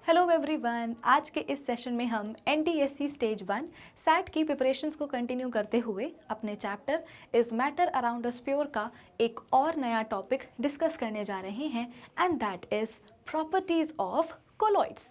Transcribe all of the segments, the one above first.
Hello everyone, आज के इस सेशन में हम एनटीएससी स्टेज 1 सैट की प्रिपरेशंस को कंटिन्यू करते हुए अपने chapter is matter around us pure का एक और नया टॉपिक डिस्कस करने जा रहे हैं and that is properties of colloids.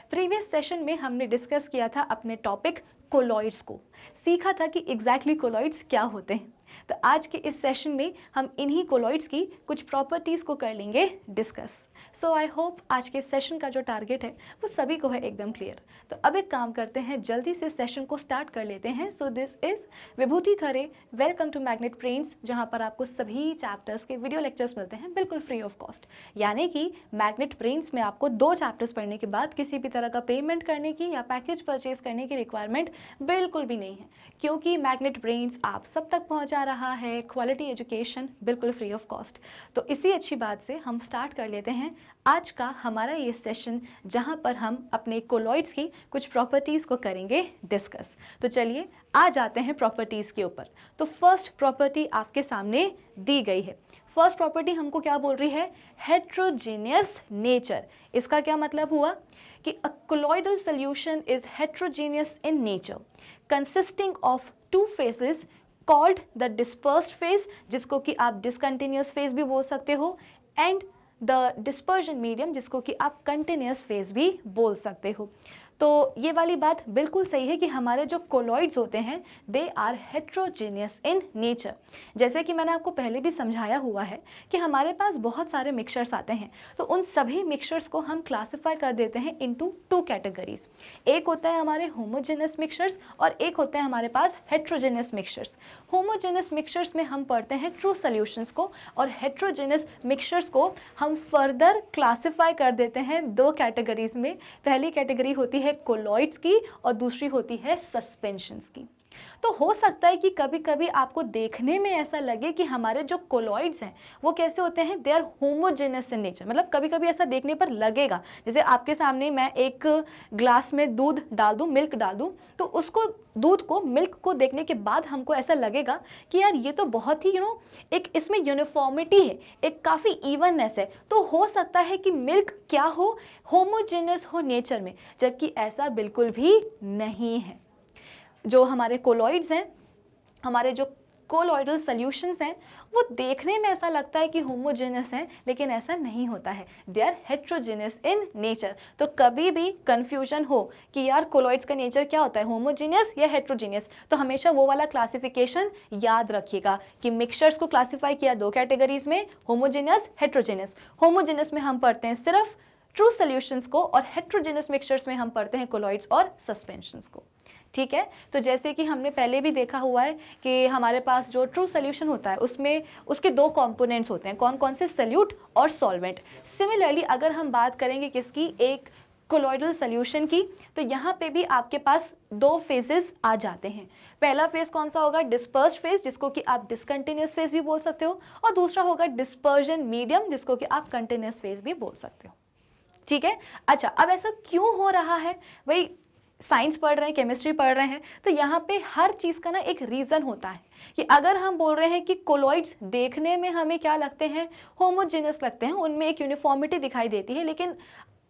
Previous session में हमने डिस्कस किया था अपने टॉपिक कोलॉइड्स को, सीखा था कि एग्जैक्टली कोलॉइड्स क्या होते हैं। तो आज के इस सेशन में हम इन्हीं कोलॉइड्स की कुछ प्रॉपर्टीज़ को कर लेंगे डिस्कस। सो आई होप आज के सेशन का जो टारगेट है वो सभी को है एकदम क्लियर। तो अब एक काम करते हैं, जल्दी से सेशन को स्टार्ट कर लेते हैं। So this is Vibhuti Khare, welcome to Magnet Brains, जहाँ पर आपको सभी चैप्टर्स के वीडियो लेक्चर्स मिलते हैं बिल्कुल फ्री ऑफ कॉस्ट। यानी कि मैग्नेट ब्रेन्स में आपको 2 चैप्टर्स पढ़ने के बाद किसी भी तरह का पेमेंट करने की या पैकेज परचेज करने की रिक्वायरमेंट बिल्कुल भी नहीं है, क्योंकि मैग्नेट ब्रेन्स आप सब तक पहुँचा रहा है क्वालिटी एजुकेशन बिल्कुल फ्री ऑफ कॉस्ट। तो इसी अच्छी बात से हम स्टार्ट कर लेते हैं आज का हमारा ये सेशन, जहां पर हम अपने कोलॉइड्स की कुछ प्रॉपर्टीज़ को करेंगे डिस्कस। तो चलिए आ जाते हैं प्रॉपर्टीज़ के ऊपर। तो फर्स्ट प्रॉपर्टी आपके सामने दी गई है। फर्स्ट प्रॉपर्टी हमको क्या बोल रही है? Heterogeneous nature. इसका क्या मतलब हुआ कि a colloidal solution is heterogeneous in nature consisting of 2 phases called the dispersed phase, जिसको कि आप डिसकंटिन्यूस फेज भी बोल सकते हो, एंड द डिस्पर्जन मीडियम, जिसको कि आप कंटिन्यूस फेज भी बोल सकते हो। तो ये वाली बात बिल्कुल सही है कि हमारे जो कोलॉइड्स होते हैं they are heterogeneous in nature. जैसे कि मैंने आपको पहले भी समझाया हुआ है कि हमारे पास बहुत सारे मिक्सचर्स आते हैं, तो उन सभी मिक्सचर्स को हम क्लासिफाई कर देते हैं इनटू 2 कैटेगरीज। एक होता है हमारे होमोजेनस मिक्सचर्स और एक होते हैं हमारे पास हेट्रोजेनस मिक्सचर्स। होमोजेनस मिक्सचर्स में हम पढ़ते हैं ट्रू सॉल्यूशंस को, और हेट्रोजेनस मिक्सचर्स को हम फर्दर क्लासिफाई कर देते हैं 2 कैटेगरीज में। पहली कैटेगरी होती है कोलॉइड्स की और दूसरी होती है सस्पेंशंस की। तो हो सकता है कि कभी कभी आपको देखने में ऐसा लगे कि हमारे जो कोलॉइड्स हैं वो कैसे होते हैं, they are homogeneous in nature. मतलब कभी कभी ऐसा देखने पर लगेगा, जैसे आपके सामने मैं एक ग्लास में दूध डाल दूं, मिल्क डाल दूं, तो उसको दूध को, मिल्क को देखने के बाद हमको ऐसा लगेगा कि यार ये तो बहुत ही एक इसमें यूनिफॉर्मिटी है, एक काफ़ी इवननेस है। तो हो सकता है कि मिल्क क्या हो, होमोजेनस हो नेचर में, जबकि ऐसा बिल्कुल भी नहीं है। जो हमारे कोलॉइड्स हैं, हमारे जो कोलॉइडल सॉल्यूशंस हैं, वो देखने में ऐसा लगता है कि होमोजेनस हैं, लेकिन ऐसा नहीं होता है, they are heterogeneous in nature. तो कभी भी कंफ्यूजन हो कि यार कोलॉइड्स का नेचर क्या होता है, होमोजेनियस या हेट्रोजेनियस, तो हमेशा वो वाला क्लासिफिकेशन याद रखिएगा कि मिक्सचर्स को क्लासिफाई किया 2 कैटेगरीज में, होमोजेनियस, हेट्रोजेनस। होमोजेनस में हम पढ़ते हैं सिर्फ ट्रू सॉल्यूशंस को, और हेट्रोजेनस मिक्सचर्स में हम पढ़ते हैं कोलॉइड्स और सस्पेंशंस को। ठीक है, तो जैसे कि हमने पहले भी देखा हुआ है कि हमारे पास जो ट्रू सॉल्यूशन होता है उसमें उसके 2 कंपोनेंट्स होते हैं, कौन कौन से, सॉल्यूट और सॉल्वेंट। सिमिलरली अगर हम बात करेंगे किसकी, एक कोलॉइडल सॉल्यूशन की, तो यहाँ पे भी आपके पास 2 फेजेस आ जाते हैं। पहला फेज कौन सा होगा, डिस्पर्स्ड फेज, जिसको कि आप डिसकंटिन्यूस फेज भी बोल सकते हो, और दूसरा होगा डिस्पर्जन मीडियम, जिसको कि आप कंटिन्यूस फेज भी बोल सकते हो। ठीक है, अच्छा अब ऐसा क्यों हो रहा है भाई, साइंस पढ़ रहे हैं, केमिस्ट्री पढ़ रहे हैं, तो यहाँ पे हर चीज़ का ना एक रीज़न होता है कि अगर हम बोल रहे हैं कि कोलॉइड्स देखने में हमें क्या लगते हैं, होमोजेनस लगते हैं, उनमें एक यूनिफॉर्मिटी दिखाई देती है, लेकिन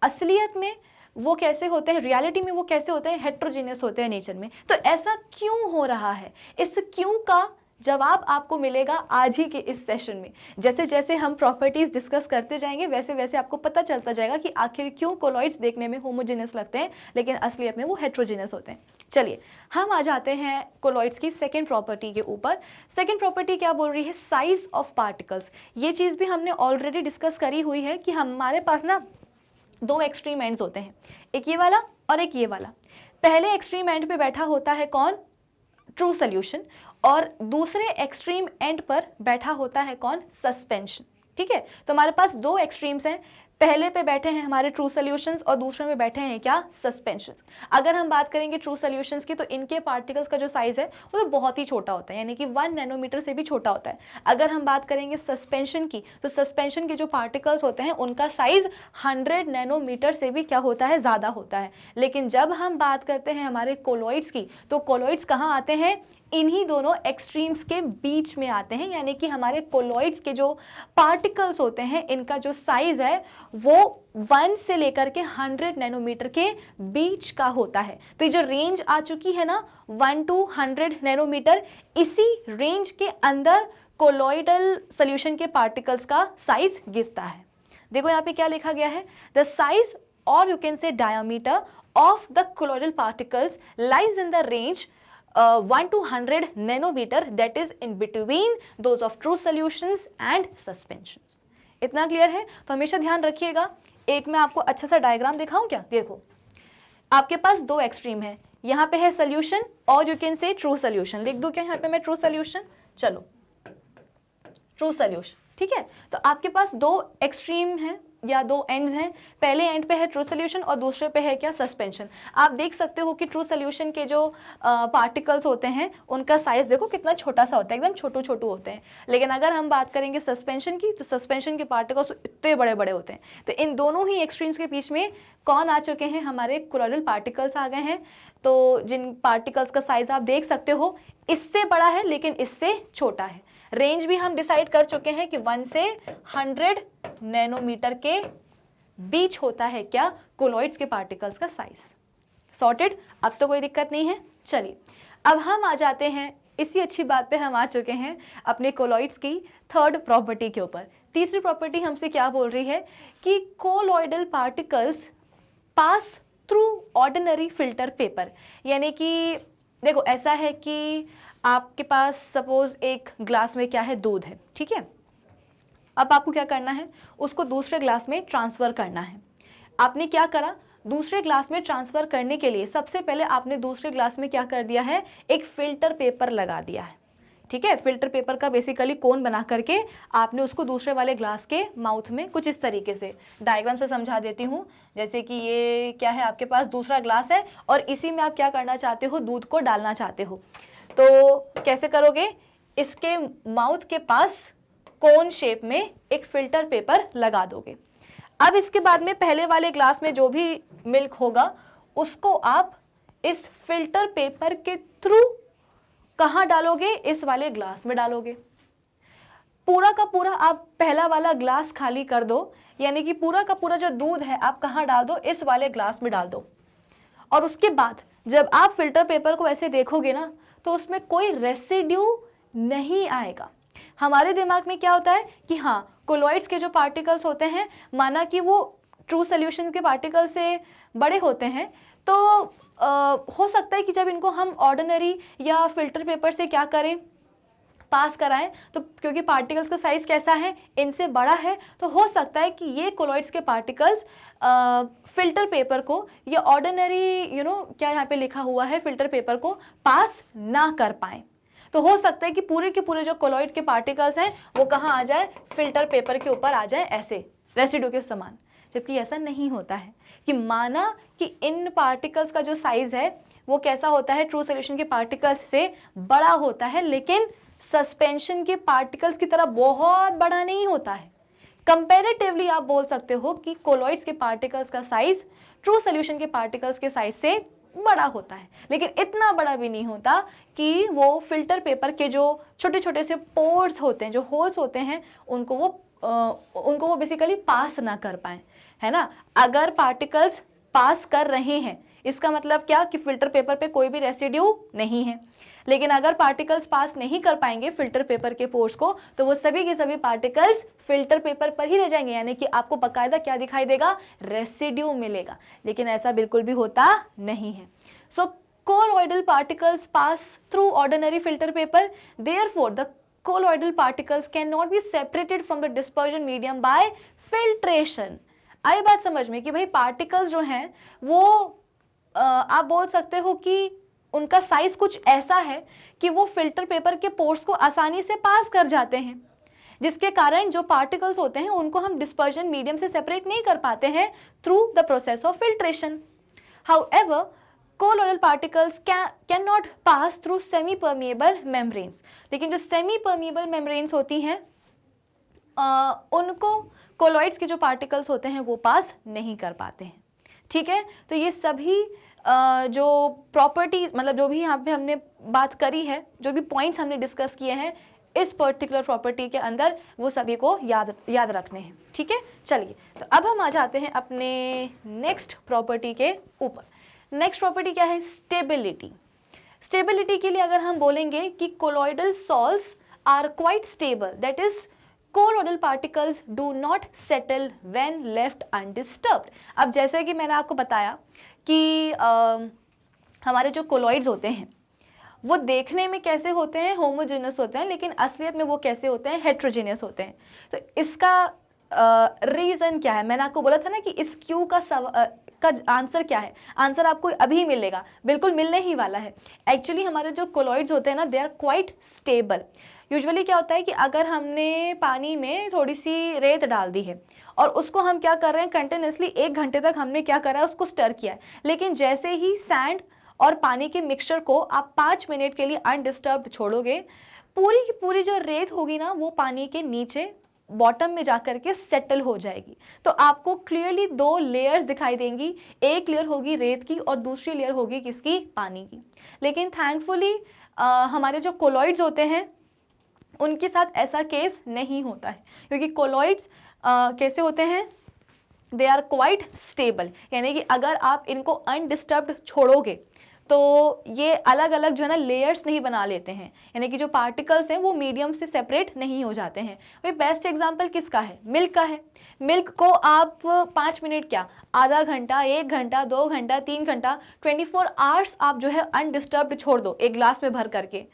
असलियत में वो कैसे होते हैं, रियलिटी में वो कैसे होते हैं, हेट्रोजेनस होते हैं नेचर में। तो ऐसा क्यों हो रहा है, इस क्यों का जवाब आपको मिलेगा आज ही के इस सेशन में। जैसे जैसे हम प्रॉपर्टीज डिस्कस करते जाएंगे वैसे वैसे आपको पता चलता जाएगा कि आखिर क्यों कोलॉइड्स देखने में होमोजेनस लगते हैं लेकिन असलियत में वो हेट्रोजेनस होते हैं। चलिए हम आ जाते हैं कोलॉइड्स की सेकेंड प्रॉपर्टी के ऊपर। सेकेंड प्रॉपर्टी क्या बोल रही है, साइज ऑफ पार्टिकल्स। ये चीज़ भी हमने ऑलरेडी डिस्कस करी हुई है कि हमारे पास ना 2 एक्सट्रीम एंड्स होते हैं, एक ये वाला और एक ये वाला। पहले एक्सट्रीम एंड पे बैठा होता है कौन, ट्रू सॉल्यूशन, और दूसरे एक्सट्रीम एंड पर बैठा होता है कौन, सस्पेंशन। ठीक है, तो हमारे पास 2 एक्सट्रीम्स हैं, पहले पे बैठे हैं हमारे ट्रू सॉल्यूशंस और दूसरे में बैठे हैं क्या, सस्पेंशंस। अगर हम बात करेंगे ट्रू सॉल्यूशंस की, तो इनके पार्टिकल्स का जो साइज है वो तो बहुत ही छोटा होता है, यानी कि 1 नैनोमीटर से भी छोटा होता है। अगर हम बात करेंगे सस्पेंशन की, तो सस्पेंशन के जो पार्टिकल्स होते हैं उनका साइज 100 नैनोमीटर से भी क्या होता है, ज़्यादा होता है। लेकिन जब हम बात करते हैं हमारे कोलॉइड्स की, तो कोलॉइड्स कहाँ आते हैं, इन्हीं दोनों एक्सट्रीम्स के बीच में आते हैं, यानी कि हमारे कोलॉइड्स के जो पार्टिकल्स होते हैं इनका जो साइज है वो 1 से लेकर के 100 नैनोमीटर के बीच का होता है। तो ये जो रेंज आ चुकी है ना 1 to 100 नैनोमीटर, इसी रेंज के अंदर कोलॉइडल सोल्यूशन के पार्टिकल्स का साइज गिरता है। देखो यहाँ पे क्या लिखा गया है, द साइज और you can say diameter of the colloidal particles lies in the range 1 to 100 nanometer, that is in between those of true solutions and suspensions। इतना क्लियर है? तो हमेशा ध्यान रखिएगा। एक मैं आपको अच्छा सा डायग्राम दिखाऊं क्या? देखो आपके पास दो एक्सट्रीम है, यहाँ पे है सोल्यूशन और you can say true solution. लिख दूं क्या यहाँ पे मैं ट्रू सोल्यूशन? चलो ट्रू सोल्यूशन, ठीक है। तो आपके पास दो एक्सट्रीम हैं या दो एंड्स हैं, पहले एंड पे है ट्रू सोल्यूशन और दूसरे पे है क्या? सस्पेंशन। आप देख सकते हो कि ट्रू सोल्यूशन के जो पार्टिकल्स होते हैं उनका साइज देखो कितना छोटा सा होता है, एकदम छोटू छोटू होते हैं। लेकिन अगर हम बात करेंगे सस्पेंशन की तो सस्पेंशन के पार्टिकल्स इतने बड़े बड़े होते हैं। तो इन दोनों ही एक्सट्रीम्स के बीच में कौन आ चुके हैं? हमारे कोलॉइडल पार्टिकल्स आ गए हैं। तो जिन पार्टिकल्स का साइज आप देख सकते हो इससे बड़ा है लेकिन इससे छोटा है। रेंज भी हम डिसाइड कर चुके हैं कि 1 से 100 नैनोमीटर के बीच होता है क्या? कोलॉइड्स के पार्टिकल्स का साइज। सॉर्टेड? अब तो कोई दिक्कत नहीं है। चलिए अब हम आ जाते हैं, इसी अच्छी बात पे हम आ चुके हैं अपने कोलॉइड्स की थर्ड प्रॉपर्टी के ऊपर। तीसरी प्रॉपर्टी हमसे क्या बोल रही है कि colloidal particles pass through ordinary filter paper. यानी कि देखो ऐसा है कि आपके पास सपोज एक ग्लास में क्या है? दूध है, ठीक है। अब आपको क्या करना है? उसको दूसरे ग्लास में ट्रांसफ़र करना है। आपने क्या करा? दूसरे ग्लास में ट्रांसफ़र करने के लिए सबसे पहले आपने दूसरे ग्लास में क्या कर दिया है? एक फ़िल्टर पेपर लगा दिया है, ठीक है। फ़िल्टर पेपर का बेसिकली कोन बना करके आपने उसको दूसरे वाले ग्लास के माउथ में कुछ इस तरीके से डायग्राम से समझा देती हूँ। जैसे कि ये क्या है? आपके पास दूसरा ग्लास है और इसी में आप क्या करना चाहते हो? दूध को डालना चाहते हो। तो कैसे करोगे? इसके माउथ के पास कोन शेप में एक फ़िल्टर पेपर लगा दोगे। अब इसके बाद में पहले वाले ग्लास में जो भी मिल्क होगा उसको आप इस फ़िल्टर पेपर के थ्रू कहाँ डालोगे? इस वाले ग्लास में डालोगे। पूरा का पूरा आप पहला वाला ग्लास खाली कर दो, यानी कि पूरा का पूरा जो दूध है आप कहाँ डाल दो? इस वाले ग्लास में डाल दो। और उसके बाद जब आप फ़िल्टर पेपर को ऐसे देखोगे ना तो उसमें कोई रेसिड्यू नहीं आएगा। हमारे दिमाग में क्या होता है कि हाँ कोलॉइड्स के जो पार्टिकल्स होते हैं, माना कि वो ट्रू सोल्यूशन के पार्टिकल से बड़े होते हैं, तो हो सकता है कि जब इनको हम ऑर्डिनरी या फिल्टर पेपर से क्या करें? पास कराएं, तो क्योंकि पार्टिकल्स का साइज कैसा है? इनसे बड़ा है, तो हो सकता है कि ये कोलॉइड्स के पार्टिकल्स फिल्टर पेपर को या ऑर्डिनरी क्या यहाँ पे लिखा हुआ है फिल्टर पेपर को पास ना कर पाएं। तो हो सकता है कि पूरे के पूरे जो कोलॉइड के पार्टिकल्स हैं वो कहाँ आ जाए? फिल्टर पेपर के ऊपर आ जाए, ऐसे रेसिड्यू के समान। जबकि ऐसा नहीं होता है कि माना कि इन पार्टिकल्स का जो साइज है वो कैसा होता है? ट्रू सोल्यूशन के पार्टिकल्स से बड़ा होता है, लेकिन सस्पेंशन के पार्टिकल्स की तरह बहुत बड़ा नहीं होता है। कंपैरेटिवली आप बोल सकते हो कि कोलॉइड्स के पार्टिकल्स का साइज ट्रू सोल्यूशन के पार्टिकल्स के साइज से बड़ा होता है, लेकिन इतना बड़ा भी नहीं होता कि वो फिल्टर पेपर के जो छोटे छोटे से पोर्स होते हैं, जो होल्स होते हैं, उनको वो बेसिकली पास ना कर पाए, है ना। अगर पार्टिकल्स पास कर रहे हैं इसका मतलब क्या? कि फिल्टर पेपर पे कोई भी रेसिड्यू नहीं है। लेकिन अगर पार्टिकल्स पास नहीं कर पाएंगे फिल्टर पेपर के पोर्स को, तो वो सभी के सभी पार्टिकल्स फिल्टर पेपर पर ही रह जाएंगे, यानी कि आपको बकायदा क्या दिखाई देगा? रेसिड्यू मिलेगा। लेकिन ऐसा बिल्कुल भी होता नहीं है। सो colloidal particles pass through ordinary filter paper, therefore the colloidal particles cannot be separated from the dispersion medium by filtration। आई बात समझ में कि भाई पार्टिकल्स जो हैं वो आप बोल सकते हो कि उनका साइज कुछ ऐसा है कि वो फिल्टर पेपर के पोर्स को आसानी से पास कर जाते हैं, जिसके कारण जो पार्टिकल्स होते हैं उनको हम डिस्पर्जन मीडियम से सेपरेट नहीं कर पाते हैं through the process of filtration. However colloidal particles cannot pass through semi permeable membranes। लेकिन जो सेमी परमिएबल मेम्ब्रेन्स होती हैं उनको कोलॉइड्स के जो पार्टिकल्स होते हैं वो पास नहीं कर पाते हैं, ठीक है। तो ये सभी जो प्रॉपर्टी मतलब जो भी यहाँ पे हमने बात करी है, जो भी पॉइंट्स हमने डिस्कस किए हैं इस पर्टिकुलर प्रॉपर्टी के अंदर, वो सभी को याद रखने हैं। ठीक है, चलिए तो अब हम आ जाते हैं अपने नेक्स्ट प्रॉपर्टी के ऊपर। नेक्स्ट प्रॉपर्टी क्या है? स्टेबिलिटी। स्टेबिलिटी के लिए अगर हम बोलेंगे कि colloidal salts are quite stable, that is colloidal particles do not settle when left undisturbed. अब जैसे कि मैंने आपको बताया कि हमारे जो कोलॉइड्स होते हैं वो देखने में कैसे होते हैं? होमोजेनस होते हैं, लेकिन असलियत में वो कैसे होते हैं? हेट्रोजेनियस होते हैं। तो इसका रीज़न क्या है? मैंने आपको बोला था ना कि इस क्यू का आंसर क्या है? आंसर आपको अभी मिलेगा, बिल्कुल मिलने ही वाला है। एक्चुअली हमारे जो कोलॉइड्स होते हैं ना, they are quite stable. Usually क्या होता है कि अगर हमने पानी में थोड़ी सी रेत डाल दी है और उसको हम क्या कर रहे हैं, कंटिन्यूसली 1 घंटे तक हमने क्या करा है, उसको स्टर किया है, लेकिन जैसे ही सैंड और पानी के मिक्सचर को आप 5 मिनट के लिए अनडिस्टर्ब्ड छोड़ोगे, पूरी की पूरी जो रेत होगी ना, वो पानी के नीचे बॉटम में जाकर के सेटल हो जाएगी। तो आपको क्लियरली 2 लेयर्स दिखाई देंगी, एक लेयर होगी रेत की और दूसरी लेयर होगी किसकी? पानी की। लेकिन थैंकफुली हमारे जो कोलॉइड्स होते हैं उनके साथ ऐसा केस नहीं होता है, क्योंकि कोलॉइड्स कैसे होते हैं? दे आर क्वाइट स्टेबल, यानी कि अगर आप इनको अनडिस्टर्ब्ड छोड़ोगे तो ये अलग अलग जो है ना लेयर्स नहीं बना लेते हैं, यानी कि जो पार्टिकल्स हैं वो मीडियम से सेपरेट नहीं हो जाते हैं। भाई बेस्ट एग्जांपल किसका है? मिल्क का है। मिल्क को आप 5 मिनट क्या, आधा घंटा, 1 घंटा, 2 घंटा, 3 घंटा, 24 आवर्स आप जो है अनडिस्टर्ब्ड छोड़ दो एक ग्लास में भर करके,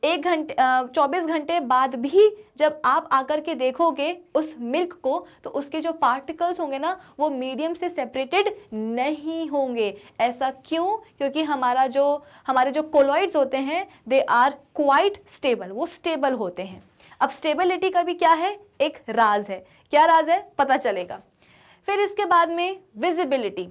1 घंटे 24 घंटे बाद भी जब आप आकर के देखोगे उस मिल्क को, तो उसके जो पार्टिकल्स होंगे ना, वो मीडियम से सेपरेटेड नहीं होंगे। ऐसा क्यों? क्योंकि हमारे जो कोलॉइड्स होते हैं दे आर क्वाइट स्टेबल, वो स्टेबल होते हैं। अब स्टेबिलिटी का भी क्या है? एक राज है। क्या राज है? पता चलेगा। फिर इसके बाद में विजिबिलिटी।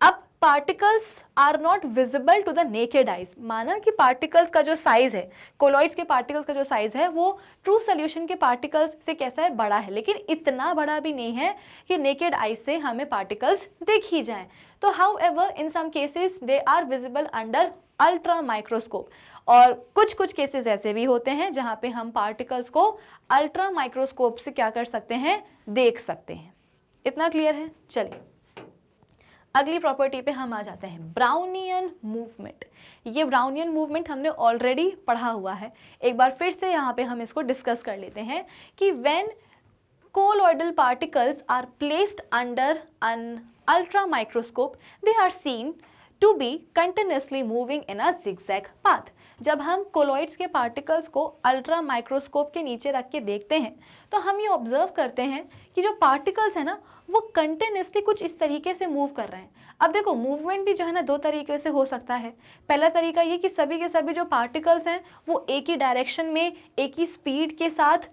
अब particles are not visible to the naked eyes. माना कि पार्टिकल्स का जो साइज है, कोलॉइड्स के पार्टिकल्स का जो साइज है, वो ट्रू सोल्यूशन के पार्टिकल्स से कैसा है? बड़ा है, लेकिन इतना बड़ा भी नहीं है कि नेकेड आइज से हमें पार्टिकल्स दिख ही जाएं। तो however in some cases they are visible under ultra microscope, और कुछ केसेस ऐसे भी होते हैं जहां पे हम पार्टिकल्स को अल्ट्रा माइक्रोस्कोप से क्या कर सकते हैं? देख सकते हैं। इतना क्लियर है? चलिए अगली प्रॉपर्टी पे हम आ जाते हैं, ब्राउनियन मूवमेंट। ये ब्राउनियन मूवमेंट हमने ऑलरेडी पढ़ा हुआ है, एक बार फिर से यहाँ पे हम इसको डिस्कस कर लेते हैं कि when colloidal particles are placed under an ultra microscope, they are seen to be continuously moving in a zigzag path। जब हम कोलॉइड्स के पार्टिकल्स को अल्ट्रा माइक्रोस्कोप के नीचे रख के देखते हैं तो हम ये ऑब्जर्व करते हैं कि जो पार्टिकल्स है ना, वो कंटिन्यूसली कुछ इस तरीके से मूव कर रहे हैं। अब देखो, मूवमेंट भी जो है ना 2 तरीके से हो सकता है। पहला तरीका ये कि सभी के सभी जो पार्टिकल्स हैं वो एक ही डायरेक्शन में, एक ही स्पीड के साथ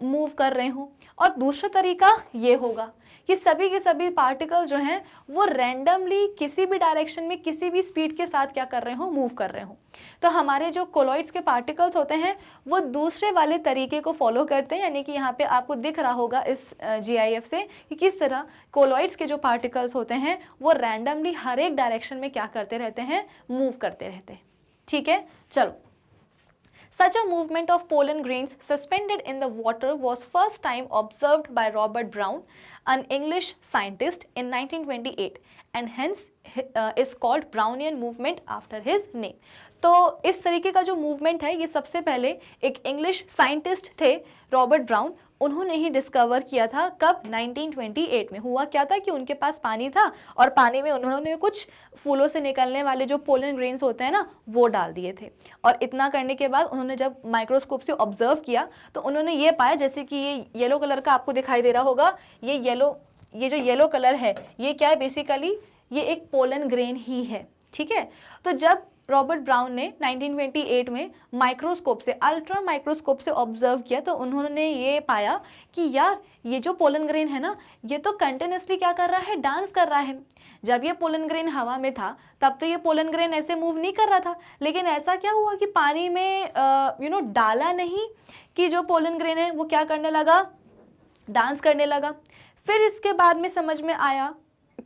मूव कर रहे हों, और दूसरा तरीका ये होगा कि सभी के सभी पार्टिकल्स जो हैं वो रैंडमली किसी भी डायरेक्शन में, किसी भी स्पीड के साथ क्या कर रहे हो? मूव कर रहे हो। तो हमारे जो कोलॉइड्स के पार्टिकल्स होते हैं वो दूसरे वाले तरीके को फॉलो करते हैं, यानी कि यहाँ पे आपको दिख रहा होगा इस GIF से कि किस तरह कोलॉइड्स के जो पार्टिकल्स होते हैं वो रैंडमली हर एक डायरेक्शन में क्या करते रहते हैं? मूव करते रहते हैं। ठीक है, चलो। Such a movement of pollen grains suspended in the water was first time observed by Robert Brown, an English scientist, in 1928, and hence is called Brownian movement after his name। तो इस तरीके का जो मूवमेंट है ये सबसे पहले एक इंग्लिश साइंटिस्ट थे रॉबर्ट ब्राउन, उन्होंने ही डिस्कवर किया था। कब? 1928 में। हुआ क्या था कि उनके पास पानी था और पानी में उन्होंने कुछ फूलों से निकलने वाले जो पोलन ग्रेन्स होते हैं ना, वो डाल दिए थे। और इतना करने के बाद उन्होंने जब माइक्रोस्कोप से ऑब्जर्व किया तो उन्होंने ये पाया, जैसे कि ये येलो कलर का आपको दिखाई दे रहा होगा, ये जो येलो कलर है ये क्या है? बेसिकली ये एक पोलन ग्रेन ही है। ठीक है, तो जब रॉबर्ट ब्राउन ने 1928 में माइक्रोस्कोप से, अल्ट्रा माइक्रोस्कोप से ऑब्जर्व किया तो उन्होंने ये पाया कि यार ये जो पोलन ग्रेन है ना, ये तो कंटिन्यूसली क्या कर रहा है? डांस कर रहा है। जब ये पोलन ग्रेन हवा में था तब तो ये पोलन ग्रेन ऐसे मूव नहीं कर रहा था, लेकिन ऐसा क्या हुआ कि पानी में डाला नहीं कि जो पोलन ग्रेन है वो क्या करने लगा? डांस करने लगा। फिर इसके बाद में समझ में आया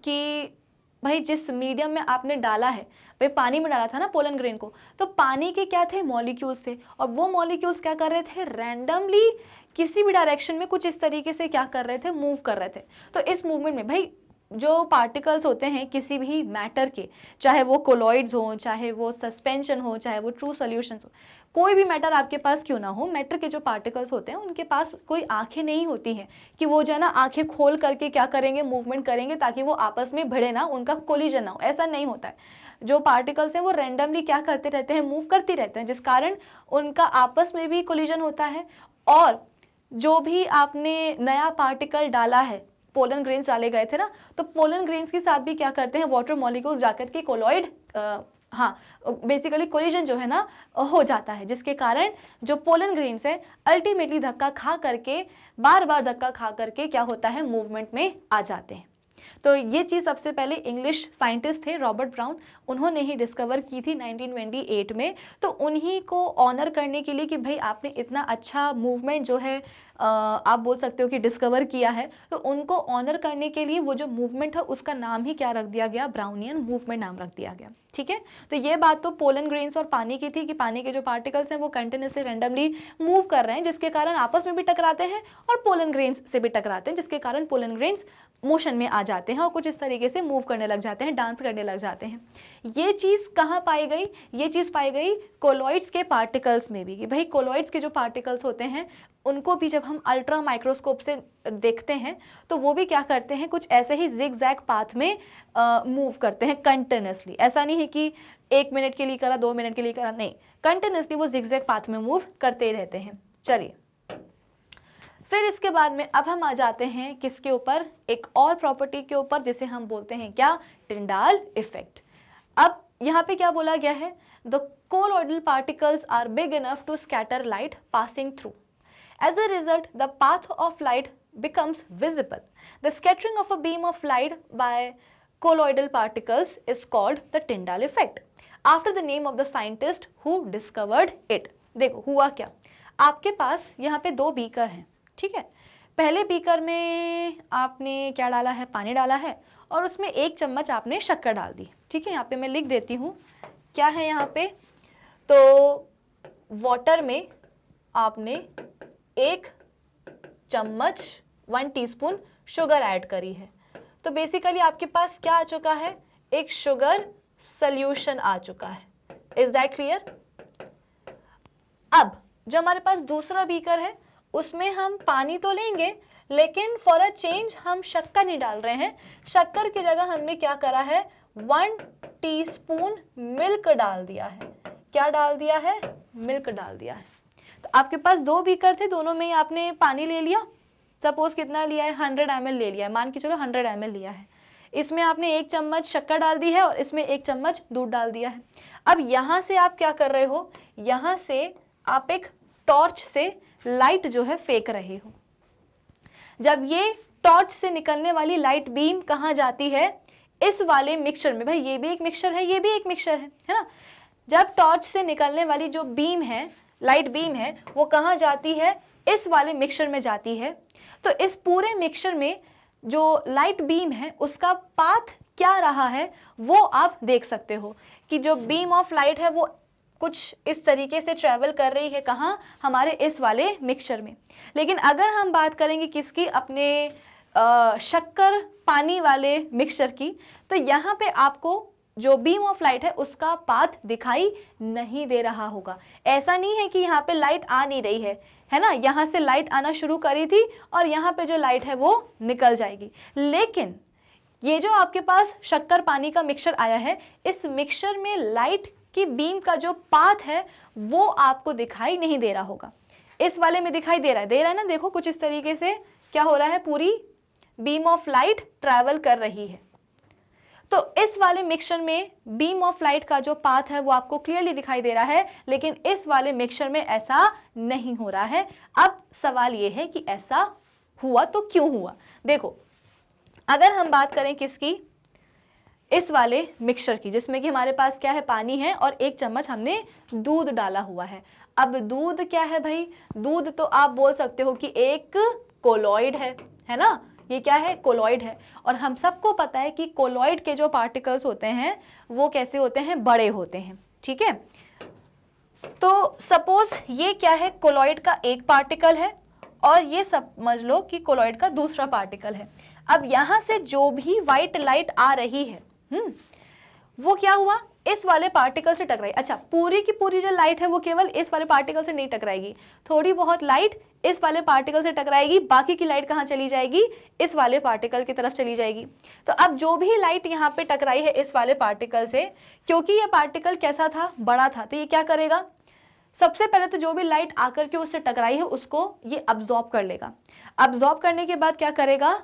कि भाई जिस मीडियम में आपने डाला है, भाई पानी में डाला था ना पोलन ग्रेन को, तो पानी के क्या थे, मॉलिक्यूल्स थे, और वो मॉलिक्यूल्स क्या कर रहे थे, रैंडमली किसी भी डायरेक्शन में कुछ इस तरीके से क्या कर रहे थे, मूव कर रहे थे। तो इस मूवमेंट में भाई जो पार्टिकल्स होते हैं किसी भी मैटर के, चाहे वो कोलॉइड्स हो, चाहे वो सस्पेंशन हो, चाहे वो ट्रू सॉल्यूशंस हो, कोई भी मैटर आपके पास क्यों ना हो, मैटर के जो पार्टिकल्स होते हैं उनके पास कोई आंखें नहीं होती हैं कि वो जो है ना आंखें खोल करके क्या करेंगे, मूवमेंट करेंगे ताकि वो आपस में भिड़े ना, उनका कोलिजन ना हो, ऐसा नहीं होता है। जो पार्टिकल्स हैं वो रैंडमली क्या करते रहते हैं, मूव करते रहते हैं, जिस कारण उनका आपस में भी कोलिजन होता है। और जो भी आपने नया पार्टिकल डाला है, पोलन ग्रेन्स डाले गए थे ना, तो पोलन ग्रेन्स के साथ भी क्या करते हैं, वाटर मॉलिक्यूल्स जाकर के कोलॉइड बेसिकली कोलिजन जो है ना हो जाता है, जिसके कारण जो पोलन ग्रेन्स है अल्टीमेटली धक्का खा करके, बार बार धक्का खा करके क्या होता है, मूवमेंट में आ जाते हैं। तो ये चीज़ सबसे पहले इंग्लिश साइंटिस्ट थे रॉबर्ट ब्राउन, उन्होंने ही डिस्कवर की थी 1928 में। तो उन्हीं को ऑनर करने के लिए कि भाई आपने इतना अच्छा मूवमेंट जो है आप बोल सकते हो कि डिस्कवर किया है, तो उनको ऑनर करने के लिए वो जो मूवमेंट है उसका नाम ही क्या रख दिया गया, ब्राउनियन मूवमेंट नाम रख दिया गया। ठीक है, तो ये बात तो पोलन ग्रेन्स और पानी की थी कि पानी के जो पार्टिकल्स हैं वो कंटिन्यूसली रैंडमली मूव कर रहे हैं, जिसके कारण आपस में भी टकराते हैं और पोलन ग्रेन्स से भी टकराते हैं, जिसके कारण पोलन ग्रेन्स मोशन में आ जाते हैं और कुछ इस तरीके से मूव करने लग जाते हैं, डांस करने लग जाते हैं। ये चीज़ कहाँ पाई गई, ये चीज़ पाई गई कोलॉइड्स के पार्टिकल्स में भी, कि भाई कोलॉइड्स के जो पार्टिकल्स होते हैं उनको भी जब हम अल्ट्रा माइक्रोस्कोप से देखते हैं तो वो भी क्या करते हैं, कुछ ऐसे ही जिग जैग पाथ में मूव करते हैं कंटिन्यूसली। ऐसा नहीं है कि 1 मिनट के लिए करा, 2 मिनट के लिए करा, नहीं, कंटिन्यूसली वो जिग जैग पाथ में मूव करते ही रहते हैं। चलिए फिर इसके बाद में अब हम आ जाते हैं किसके ऊपर, एक और प्रॉपर्टी के ऊपर जिसे हम बोलते हैं क्या, टिंडाल इफेक्ट। अब यहाँ पे क्या बोला गया है, the colloidal particles are big enough to scatter light passing through. As a result, the path of light becomes visible. The scattering of a beam of light by colloidal particles is called the Tyndall effect, after the name of the scientist who discovered it. देखो हुआ क्या, आपके पास यहाँ पे 2 beaker हैं, ठीक है। पहले बीकर में आपने क्या डाला है, पानी डाला है, और उसमें 1 चम्मच आपने शक्कर डाल दी, ठीक है। यहाँ पे मैं लिख देती हूँ क्या है यहाँ पे, तो वाटर में आपने 1 चम्मच 1 टीस्पून शुगर ऐड करी है, तो बेसिकली आपके पास क्या आ चुका है, एक शुगर सॉल्यूशन आ चुका है। Is that clear? अब जो हमारे पास दूसरा बीकर है उसमें हम पानी तो लेंगे, लेकिन फॉर अ चेंज हम शक्कर नहीं डाल रहे हैं। शक्कर की जगह हमने क्या करा है, 1 टीस्पून मिल्क डाल दिया है। क्या डाल दिया है, मिल्क डाल दिया है। तो आपके पास 2 बीकर थे, दोनों में आपने पानी ले लिया, सपोज कितना लिया है, 100 ml ले लिया है, मान के चलो 100 ml लिया है। इसमें आपने 1 चम्मच शक्कर डाल दी है और इसमें 1 चम्मच दूध डाल दिया है। अब यहाँ से आप क्या कर रहे हो, यहाँ से आप एक टॉर्च से लाइट जो है फेंक रहे हो। जब ये टॉर्च से निकलने वाली लाइट बीम कहाँ जाती है, इस वाले मिक्सचर में। भाई ये भी एक मिक्सचर है, ये भी एक मिक्सचर है ना। जब टॉर्च से निकलने वाली जो बीम है, लाइट बीम है, वो कहाँ जाती है, इस वाले मिक्सचर में जाती है। तो इस पूरे मिक्सचर में जो लाइट बीम है उसका पाथ क्या रहा है वो आप देख सकते हो कि जो बीम ऑफ लाइट है वो कुछ इस तरीके से ट्रेवल कर रही है, कहाँ, हमारे इस वाले मिक्सचर में। लेकिन अगर हम बात करेंगे किसकी, अपने शक्कर पानी वाले मिक्सचर की, तो यहाँ पे आपको जो बीम ऑफ लाइट है उसका पाथ दिखाई नहीं दे रहा होगा। ऐसा नहीं है कि यहाँ पे लाइट आ नहीं रही है ना, यहाँ से लाइट आना शुरू करी थी और यहाँ पे जो लाइट है वो निकल जाएगी। लेकिन ये जो आपके पास शक्कर पानी का मिक्सचर आया है, इस मिक्सचर में लाइट की बीम का जो पाथ है वो आपको दिखाई नहीं दे रहा होगा। इस वाले में दिखाई दे रहा है ना, देखो कुछ इस तरीके से क्या हो रहा है, पूरी बीम ऑफ लाइट ट्रैवल कर रही है। तो इस वाले मिक्सचर में बीम ऑफ लाइट का जो पाथ है वो आपको क्लियरली दिखाई दे रहा है, लेकिन इस वाले मिक्सचर में ऐसा नहीं हो रहा है। अब सवाल ये है कि ऐसा हुआ तो क्यों हुआ। देखो अगर हम बात करें किसकी, इस वाले मिक्सचर की, जिसमें कि हमारे पास क्या है, पानी है और 1 चम्मच हमने दूध डाला हुआ है। अब दूध क्या है भाई, दूध तो आप बोल सकते हो कि एक कोलॉइड है ना, ये क्या है, कोलॉइड है। और हम सबको पता है कि कोलॉइड के जो पार्टिकल्स होते हैं वो कैसे होते हैं, बड़े होते हैं, ठीक है। तो सपोज ये क्या है, कोलॉइड का एक पार्टिकल है और ये समझ लो कि कोलॉइड का दूसरा पार्टिकल है। अब यहां से जो भी व्हाइट लाइट आ रही है वो क्या हुआ, इस वाले पार्टिकल से टकराई। अच्छा, पूरी की पूरी जो लाइट है वो केवल इस वाले पार्टिकल से नहीं टकराएगी, थोड़ी बहुत लाइट इस वाले पार्टिकल से टकराएगी, बाकी की लाइट कहाँ चली जाएगी, इस वाले पार्टिकल की तरफ चली जाएगी। तो अब जो भी लाइट यहाँ पे टकराई है इस वाले पार्टिकल से, क्योंकि ये पार्टिकल कैसा था, बड़ा था, तो ये क्या करेगा, सबसे पहले तो जो भी लाइट आकर के उससे टकराई है उसको ये अब्जॉर्ब कर लेगा। अब्जॉर्ब करने के बाद क्या करेगा,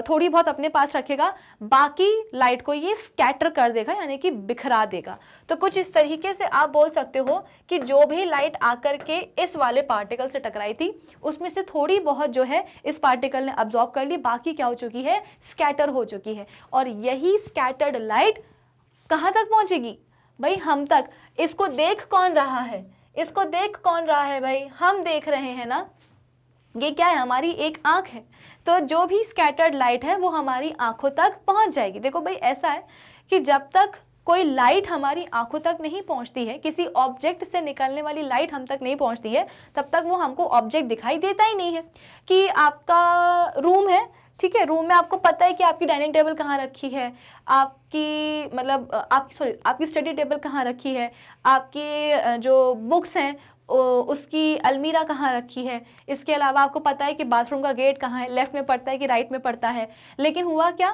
थोड़ी बहुत अपने पास रखेगा, बाकी लाइट को ये स्कैटर कर देगा, यानी कि बिखरा देगा। तो कुछ इस तरीके से आप बोल सकते हो कि जो भी लाइट आकर के इस वाले पार्टिकल से टकराई थी उसमें से थोड़ी बहुत जो है इस पार्टिकल ने अब्जॉर्ब कर ली, बाकी क्या हो चुकी है, स्कैटर हो चुकी है। और यही स्कैटर्ड लाइट कहाँ तक पहुंचेगी भाई, हम तक। इसको देख कौन रहा है, इसको देख कौन रहा है भाई, हम देख रहे हैं ना। ये क्या है, हमारी एक आंख है, तो जो भी स्कैटर्ड लाइट है वो हमारी आंखों तक पहुंच जाएगी। देखो भाई, ऐसा है कि जब तक कोई लाइट हमारी आंखों तक नहीं पहुंचती है, किसी ऑब्जेक्ट से निकलने वाली लाइट हम तक नहीं पहुंचती है, तब तक वो हमको ऑब्जेक्ट दिखाई देता ही नहीं है। कि आपका रूम है, ठीक है, रूम में आपको पता है कि आपकी डाइनिंग टेबल कहाँ रखी है, आपकी मतलब आपकी स्टडी टेबल कहाँ रखी है, आपकी जो बुक्स हैं उसकी अलमीरा कहाँ रखी है, इसके अलावा आपको पता है कि बाथरूम का गेट कहाँ है, लेफ्ट में पड़ता है कि राइट में पड़ता है। लेकिन हुआ क्या,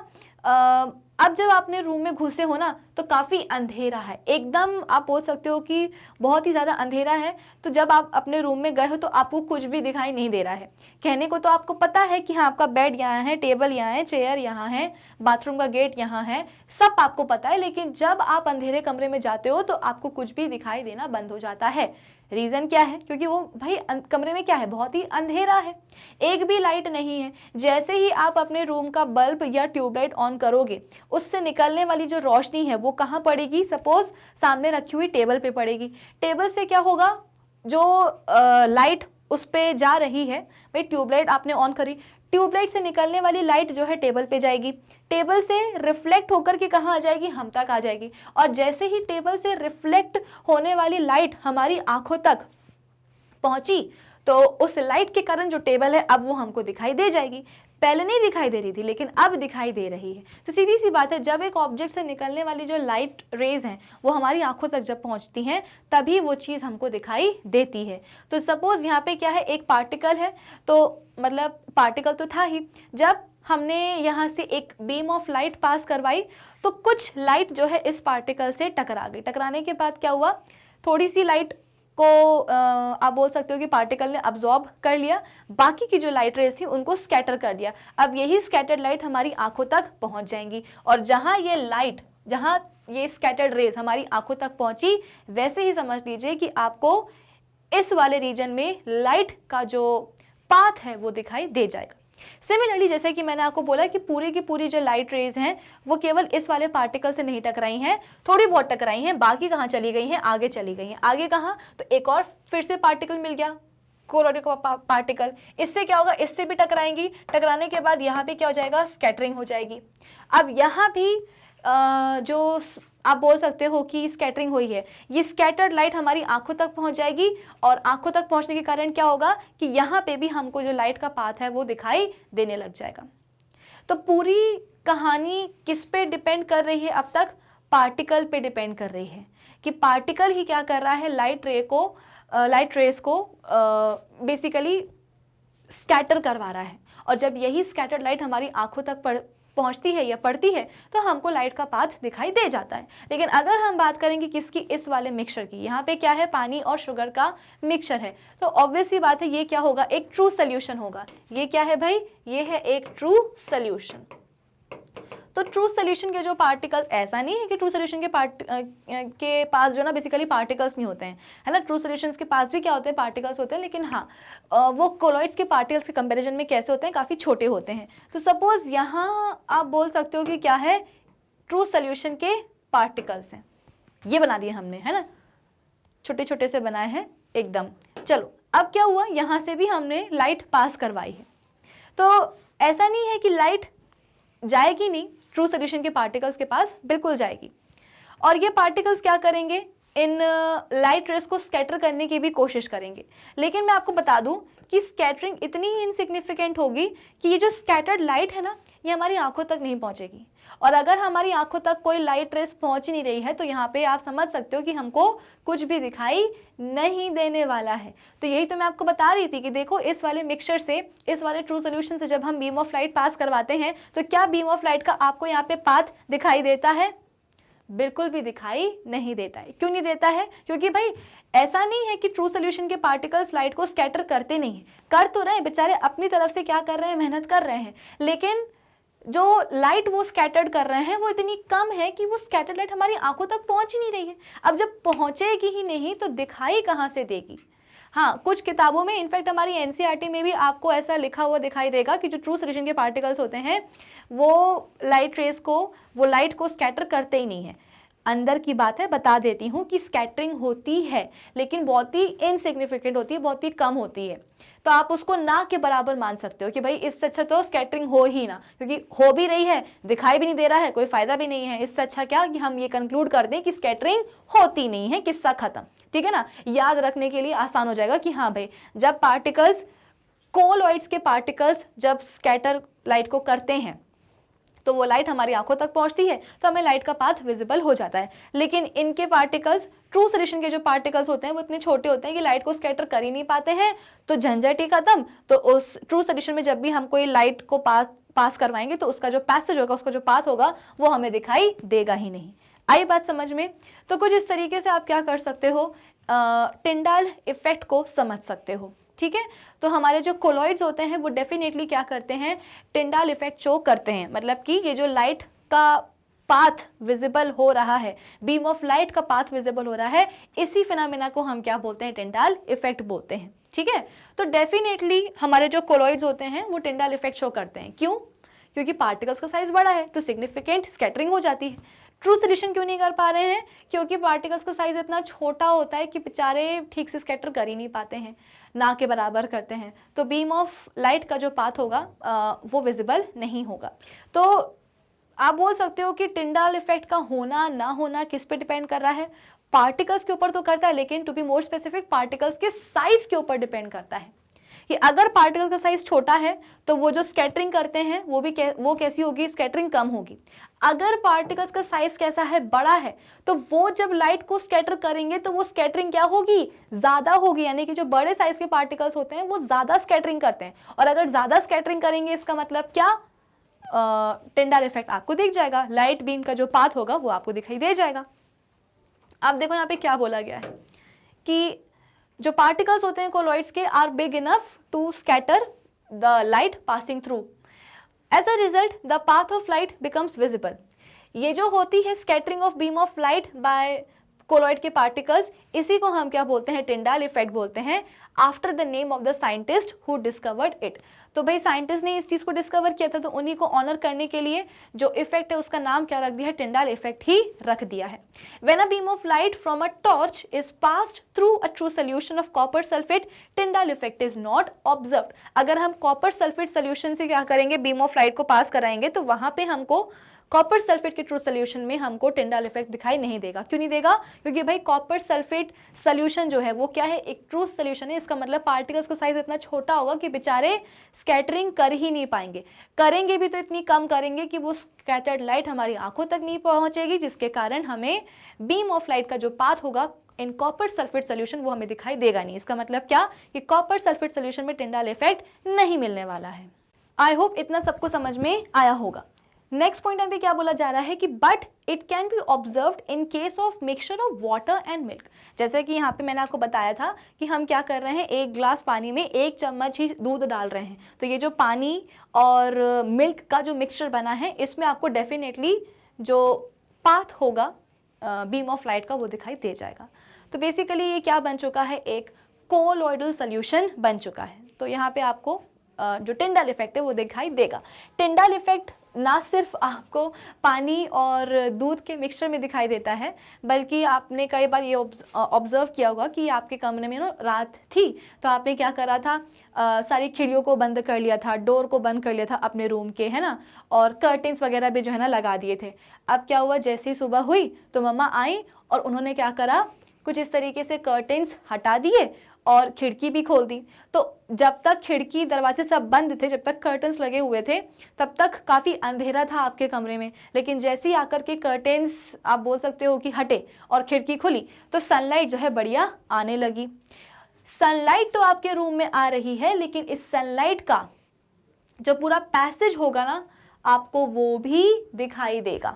अब जब आपने रूम में घुसे हो ना तो काफ़ी अंधेरा है, एकदम आप बोल सकते हो कि बहुत ही ज़्यादा अंधेरा है। तो जब आप अपने रूम में गए हो तो आपको कुछ भी दिखाई नहीं दे रहा है। कहने को तो आपको पता है कि हाँ, आपका बेड यहाँ है, टेबल यहाँ है, चेयर यहाँ है, बाथरूम का गेट यहाँ है, सब आपको पता है। लेकिन जब आप अंधेरे कमरे में जाते हो तो आपको कुछ भी दिखाई देना बंद हो जाता है। रीज़न क्या है, क्योंकि वो भाई कमरे में क्या है, बहुत ही अंधेरा है, एक भी लाइट नहीं है। जैसे ही आप अपने रूम का बल्ब या ट्यूबलाइट ऑन करोगे, उससे निकलने वाली जो रोशनी है वो कहाँ पड़ेगी, सपोज सामने रखी हुई टेबल पे पड़ेगी। टेबल से क्या होगा, जो लाइट उस पे जा रही है, भाई ट्यूबलाइट आपने ऑन करी, ट्यूबलाइट से निकलने वाली लाइट जो है टेबल पे जाएगी, टेबल से रिफ्लेक्ट होकर के कहाँ आ जाएगी, हम तक आ जाएगी। और जैसे ही टेबल से रिफ्लेक्ट होने वाली लाइट हमारी आंखों तक पहुंची तो उस लाइट के कारण जो टेबल है अब वो हमको दिखाई दे जाएगी। पहले नहीं दिखाई दे रही थी लेकिन अब दिखाई दे रही है। तो सीधी सी बात है, जब एक ऑब्जेक्ट से निकलने वाली जो लाइट रेज हैं वो हमारी आंखों तक जब पहुंचती हैं तभी वो चीज़ हमको दिखाई देती है। तो सपोज यहाँ पे क्या है, एक पार्टिकल है, तो मतलब पार्टिकल तो था ही, जब हमने यहाँ से एक बीम ऑफ लाइट पास करवाई तो कुछ लाइट जो है इस पार्टिकल से टकरा गई। टकराने के बाद क्या हुआ, थोड़ी सी लाइट को आप बोल सकते हो कि पार्टिकल ने अब्जॉर्ब कर लिया, बाकी की जो लाइट रेज थी उनको स्कैटर कर दिया। अब यही स्कैटर्ड लाइट हमारी आंखों तक पहुंच जाएंगी, और जहां ये स्कैटर्ड रेज हमारी आंखों तक पहुंची, वैसे ही समझ लीजिए कि आपको इस वाले रीजन में लाइट का जो पाथ है वो दिखाई दे जाएगा। सिमिलरली जैसे कि मैंने आपको बोला कि पूरी की पूरी जो लाइट रेज हैं वो केवल इस वाले पार्टिकल से नहीं टकराई हैं, थोड़ी बहुत टकराई हैं, बाकी कहाँ चली गई हैं, आगे चली गई हैं। आगे कहाँ, तो एक और फिर से पार्टिकल मिल गया, कोलॉइड का पार्टिकल, इससे क्या होगा, इससे भी टकराएंगी, टकराने के बाद यहाँ पे क्या हो जाएगा, स्कैटरिंग हो जाएगी। अब यहाँ भी जो आप बोल सकते हो कि स्कैटरिंग हुई है, ये स्कैटर्ड लाइट हमारी आंखों तक पहुंच जाएगी, और आंखों तक पहुंचने के कारण क्या होगा कि यहाँ पे भी हमको जो लाइट का पाथ है वो दिखाई देने लग जाएगा। तो पूरी कहानी किस पे डिपेंड कर रही है, अब तक पार्टिकल पे डिपेंड कर रही है कि पार्टिकल ही क्या कर रहा है, लाइट रेस को बेसिकली स्कैटर करवा रहा है। और जब यही स्कैटर्ड लाइट हमारी आंखों तक पहुंचती है या पड़ती है तो हमको लाइट का पाथ दिखाई दे जाता है। लेकिन अगर हम बात करेंगे किसकी, इस वाले मिक्सचर की, यहाँ पे क्या है, पानी और शुगर का मिक्सचर है, तो ऑब्वियस ही बात है ये क्या होगा, एक ट्रू सोल्यूशन होगा। ये क्या है भाई, ये है एक ट्रू सोल्यूशन। तो ट्रू सोल्यूशन के जो पार्टिकल्स, ऐसा नहीं है कि ट्रू सोल्यूशन के पास जो ना बेसिकली पार्टिकल्स नहीं होते हैं, है ना, ट्रू सोल्यूशंस के पास भी क्या होते हैं, पार्टिकल्स होते हैं, लेकिन हाँ वो कोलॉइड्स के पार्टिकल्स के कंपैरिजन में कैसे होते हैं, काफ़ी छोटे होते हैं। तो सपोज यहाँ आप बोल सकते हो कि क्या है, ट्रू सोल्यूशन के पार्टिकल्स हैं, ये बना दिए हमने, है ना, छोटे छोटे से बनाए हैं एकदम। चलो अब क्या हुआ, यहाँ से भी हमने लाइट पास करवाई है, तो ऐसा नहीं है कि लाइट जाएगी नहीं, ट्रू सोल्यूशन के पार्टिकल्स के पास बिल्कुल जाएगी, और ये पार्टिकल्स क्या करेंगे, इन लाइट रेस को स्कैटर करने की भी कोशिश करेंगे। लेकिन मैं आपको बता दूं कि स्कैटरिंग इतनी इनसिग्निफिकेंट होगी कि ये जो स्कैटर्ड लाइट है ना, ये हमारी आंखों तक नहीं पहुंचेगी। और अगर हमारी आंखों तक कोई लाइट रेस पहुंच ही नहीं रही है तो यहाँ पे आप समझ सकते हो कि हमको कुछ भी दिखाई नहीं देने वाला है। तो यही तो मैं आपको बता रही थी कि देखो, इस वाले मिक्सचर से, इस वाले ट्रू सोल्यूशन से जब हम बीम ऑफ लाइट पास करवाते हैं तो क्या बीम ऑफ लाइट का आपको यहाँ पे पाथ दिखाई देता है? बिल्कुल भी दिखाई नहीं देता है। क्यों नहीं देता है? क्योंकि भाई ऐसा नहीं है कि ट्रू सोल्यूशन के पार्टिकल्स लाइट को स्कैटर करते नहीं हैं, कर तो रहे हैं बेचारे, अपनी तरफ से क्या कर रहे हैं, मेहनत कर रहे हैं, लेकिन जो लाइट वो स्कैटर्ड कर रहे हैं वो इतनी कम है कि वो स्कैटर्ड लाइट हमारी आंखों तक पहुंच ही नहीं रही है। अब जब पहुंचेगी ही नहीं तो दिखाई कहाँ से देगी? हाँ, कुछ किताबों में, इनफैक्ट हमारी एनसीईआरटी में भी आपको ऐसा लिखा हुआ दिखाई देगा कि जो ट्रू सोल्यूशन के पार्टिकल्स होते हैं वो लाइट रेस को, वो लाइट को स्कैटर करते ही नहीं है। अंदर की बात है, बता देती हूँ कि स्कैटरिंग होती है लेकिन बहुत ही इनसिग्निफिकेंट होती है, बहुत ही कम होती है। तो आप उसको ना के बराबर मान सकते हो कि भाई इससे अच्छा तो स्कैटरिंग हो ही ना, क्योंकि हो भी रही है, दिखाई भी नहीं दे रहा है, कोई फायदा भी नहीं है। इससे अच्छा क्या कि हम ये कंक्लूड कर दें कि स्कैटरिंग होती नहीं है, किस्सा खत्म। ठीक है ना, याद रखने के लिए आसान हो जाएगा कि हाँ भाई, जब पार्टिकल्स, कोलॉइड्स के पार्टिकल्स जब स्कैटर लाइट को करते हैं तो वो लाइट हमारी आंखों तक पहुंचती है तो हमें लाइट का पाथ विजिबल हो जाता है। लेकिन इनके पार्टिकल्स, ट्रू सोल्यूशन के जो पार्टिकल्स होते हैं वो इतने छोटे होते हैं कि लाइट को स्कैटर कर ही नहीं पाते हैं, तो झंझट ही खत्म। तो उस ट्रू सोल्यूशन में जब भी हम कोई लाइट को पास करवाएंगे तो उसका जो पैसेज होगा, उसका जो पाथ होगा वो हमें दिखाई देगा ही नहीं। आई बात समझ में? तो कुछ इस तरीके से आप क्या कर सकते हो, टिंडाल इफेक्ट को समझ सकते हो। ठीक है, तो हमारे जो कोलॉइड्स होते हैं वो डेफिनेटली क्या करते हैं, टिंडाल इफेक्ट शो करते हैं। मतलब कि ये जो लाइट का पाथ विजिबल हो रहा है, बीम ऑफ लाइट का पाथ विजिबल हो रहा है, इसी फिनोमेना को हम क्या बोलते हैं, टिंडाल इफेक्ट बोलते हैं। ठीक है, तो डेफिनेटली हमारे जो कोलॉइड्स होते हैं वो टिंडाल इफेक्ट शो करते हैं। क्यों? क्योंकि पार्टिकल्स का साइज बड़ा है तो सिग्निफिकेंट स्कैटरिंग हो जाती है। ट्रू सोल्यूशन क्यों नहीं कर पा रहे हैं? क्योंकि पार्टिकल्स का साइज इतना छोटा होता है कि बेचारे ठीक से स्कैटर कर ही नहीं पाते हैं, ना के बराबर करते हैं, तो बीम ऑफ लाइट का जो पाथ होगा वो विजिबल नहीं होगा। तो आप बोल सकते हो कि टिंडाल इफेक्ट का होना ना होना किस पे डिपेंड कर रहा है? पार्टिकल्स के ऊपर तो करता है, लेकिन to be more specific particles के साइज के ऊपर डिपेंड करता है कि अगर पार्टिकल का साइज छोटा है तो वो जो स्कैटरिंग करते हैं वो कैसी होगी, स्कैटरिंग कम होगी। अगर पार्टिकल्स का साइज कैसा है, बड़ा है, तो वो जब लाइट को स्कैटर करेंगे तो वो स्कैटरिंग क्या होगी, ज्यादा होगी। यानी कि जो बड़े साइज के पार्टिकल्स होते हैं वो ज्यादा स्कैटरिंग करते हैं, और अगर ज्यादा स्कैटरिंग करेंगे इसका मतलब क्या, टिंडाल इफेक्ट आपको दिख जाएगा, लाइट बीम का जो पाथ होगा वो आपको दिखाई दे जाएगा। अब देखो यहाँ पे क्या बोला गया है कि जो पार्टिकल्स होते हैं कोलॉइड्स के are big enough to scatter the light passing through, as a result the path of light becomes visible. ये जो होती है scattering of beam of light by colloid के पार्टिकल्स, इसी को हम क्या बोलते हैं, टिंडाल इफेक्ट बोलते हैं, after the name of the scientist who discovered it. तो भाई साइंटिस्ट ने इस चीज को डिस्कवर किया था तो उन्हीं को ऑनर करने के लिए जो इफेक्ट है उसका नाम क्या रख दिया है, टिंडाल इफेक्ट ही रख दिया है। When a beam of light from a torch is passed through a true solution of copper sulphate, Tyndall effect is not observed. अगर हम कॉपर सल्फेट सोल्यूशन से क्या करेंगे, बीम ऑफ लाइट को पास कराएंगे तो वहां पे हमको कॉपर सल्फेट के ट्रू सोल्यूशन में हमको टिंडाल इफेक्ट दिखाई नहीं देगा। क्यों नहीं देगा? क्योंकि भाई कॉपर सल्फेट सोल्यूशन जो है वो क्या है, एक ट्रू सोल्यूशन है। इसका मतलब पार्टिकल्स का साइज इतना छोटा होगा कि बेचारे स्कैटरिंग कर ही नहीं पाएंगे, करेंगे भी तो इतनी कम करेंगे कि वो स्कैटर्ड लाइट हमारी आंखों तक नहीं पहुंचेगी, जिसके कारण हमें बीम ऑफ लाइट का जो पाथ होगा इन कॉपर सल्फेट सोल्यूशन वो हमें दिखाई देगा नहीं। इसका मतलब क्या कि कॉपर सल्फेट सोल्यूशन में टिंडाल इफेक्ट नहीं मिलने वाला है। आई होप इतना सबको समझ में आया होगा। नेक्स्ट पॉइंट पे क्या बोला जा रहा है कि but it can be observed in case of mixture of water and milk. जैसे कि यहाँ पे मैंने आपको बताया था कि हम क्या कर रहे हैं, एक ग्लास पानी में 1 चम्मच ही दूध डाल रहे हैं, तो ये जो पानी और मिल्क का जो मिक्सचर बना है इसमें आपको डेफिनेटली जो पाथ होगा बीम ऑफ लाइट का वो दिखाई दे जाएगा। तो बेसिकली ये क्या बन चुका है, एक कोलॉइडल सोल्यूशन बन चुका है। तो यहाँ पे आपको जो टिंडाल इफेक्ट है वो दिखाई देगा। टिंडाल इफेक्ट ना सिर्फ आपको पानी और दूध के मिक्सचर में दिखाई देता है, बल्कि आपने कई बार ये ऑब्जर्व किया होगा कि आपके कमरे में ना रात थी तो आपने क्या करा था, सारी खिड़कियों को बंद कर लिया था, डोर को बंद कर लिया था अपने रूम के, है ना, और कर्टेन्स वगैरह भी जो है ना लगा दिए थे। अब क्या हुआ, जैसे ही सुबह हुई तो मम्मा आई और उन्होंने क्या करा, कुछ इस तरीके से कर्टेन्स हटा दिए और खिड़की भी खोल दी। तो जब तक खिड़की दरवाजे सब बंद थे, जब तक कर्टेन्स लगे हुए थे, तब तक काफ़ी अंधेरा था आपके कमरे में। लेकिन जैसे ही आकर के कर्टेन्स आप बोल सकते हो कि हटे और खिड़की खुली तो सनलाइट जो है बढ़िया आने लगी। सनलाइट तो आपके रूम में आ रही है, लेकिन इस सनलाइट का जो पूरा पैसेज होगा ना, आपको वो भी दिखाई देगा।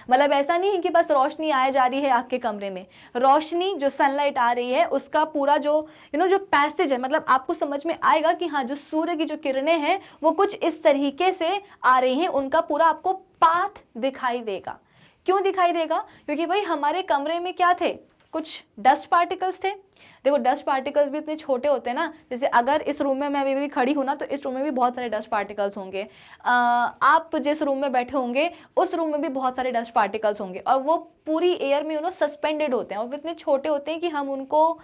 मतलब ऐसा नहीं है कि बस रोशनी आए जा रही है आपके कमरे में, रोशनी जो सनलाइट आ रही है उसका पूरा जो जो पैसेज है, मतलब आपको समझ में आएगा कि हाँ, जो सूर्य की जो किरणें हैं वो कुछ इस तरीके से आ रही हैं, उनका पूरा आपको पाथ दिखाई देगा। क्यों दिखाई देगा? क्योंकि भाई हमारे कमरे में क्या थे, कुछ डस्ट पार्टिकल्स थे। देखो डस्ट पार्टिकल्स भी इतने छोटे होते हैं ना, जैसे अगर इस रूम में मैं अभी भी खड़ी हूँ ना, तो इस रूम में भी बहुत सारे डस्ट पार्टिकल्स होंगे। आप जिस रूम में बैठे होंगे उस रूम में भी बहुत सारे डस्ट पार्टिकल्स होंगे, और वो पूरी एयर में सस्पेंडेड होते हैं, और वो इतने छोटे होते हैं कि हम उनको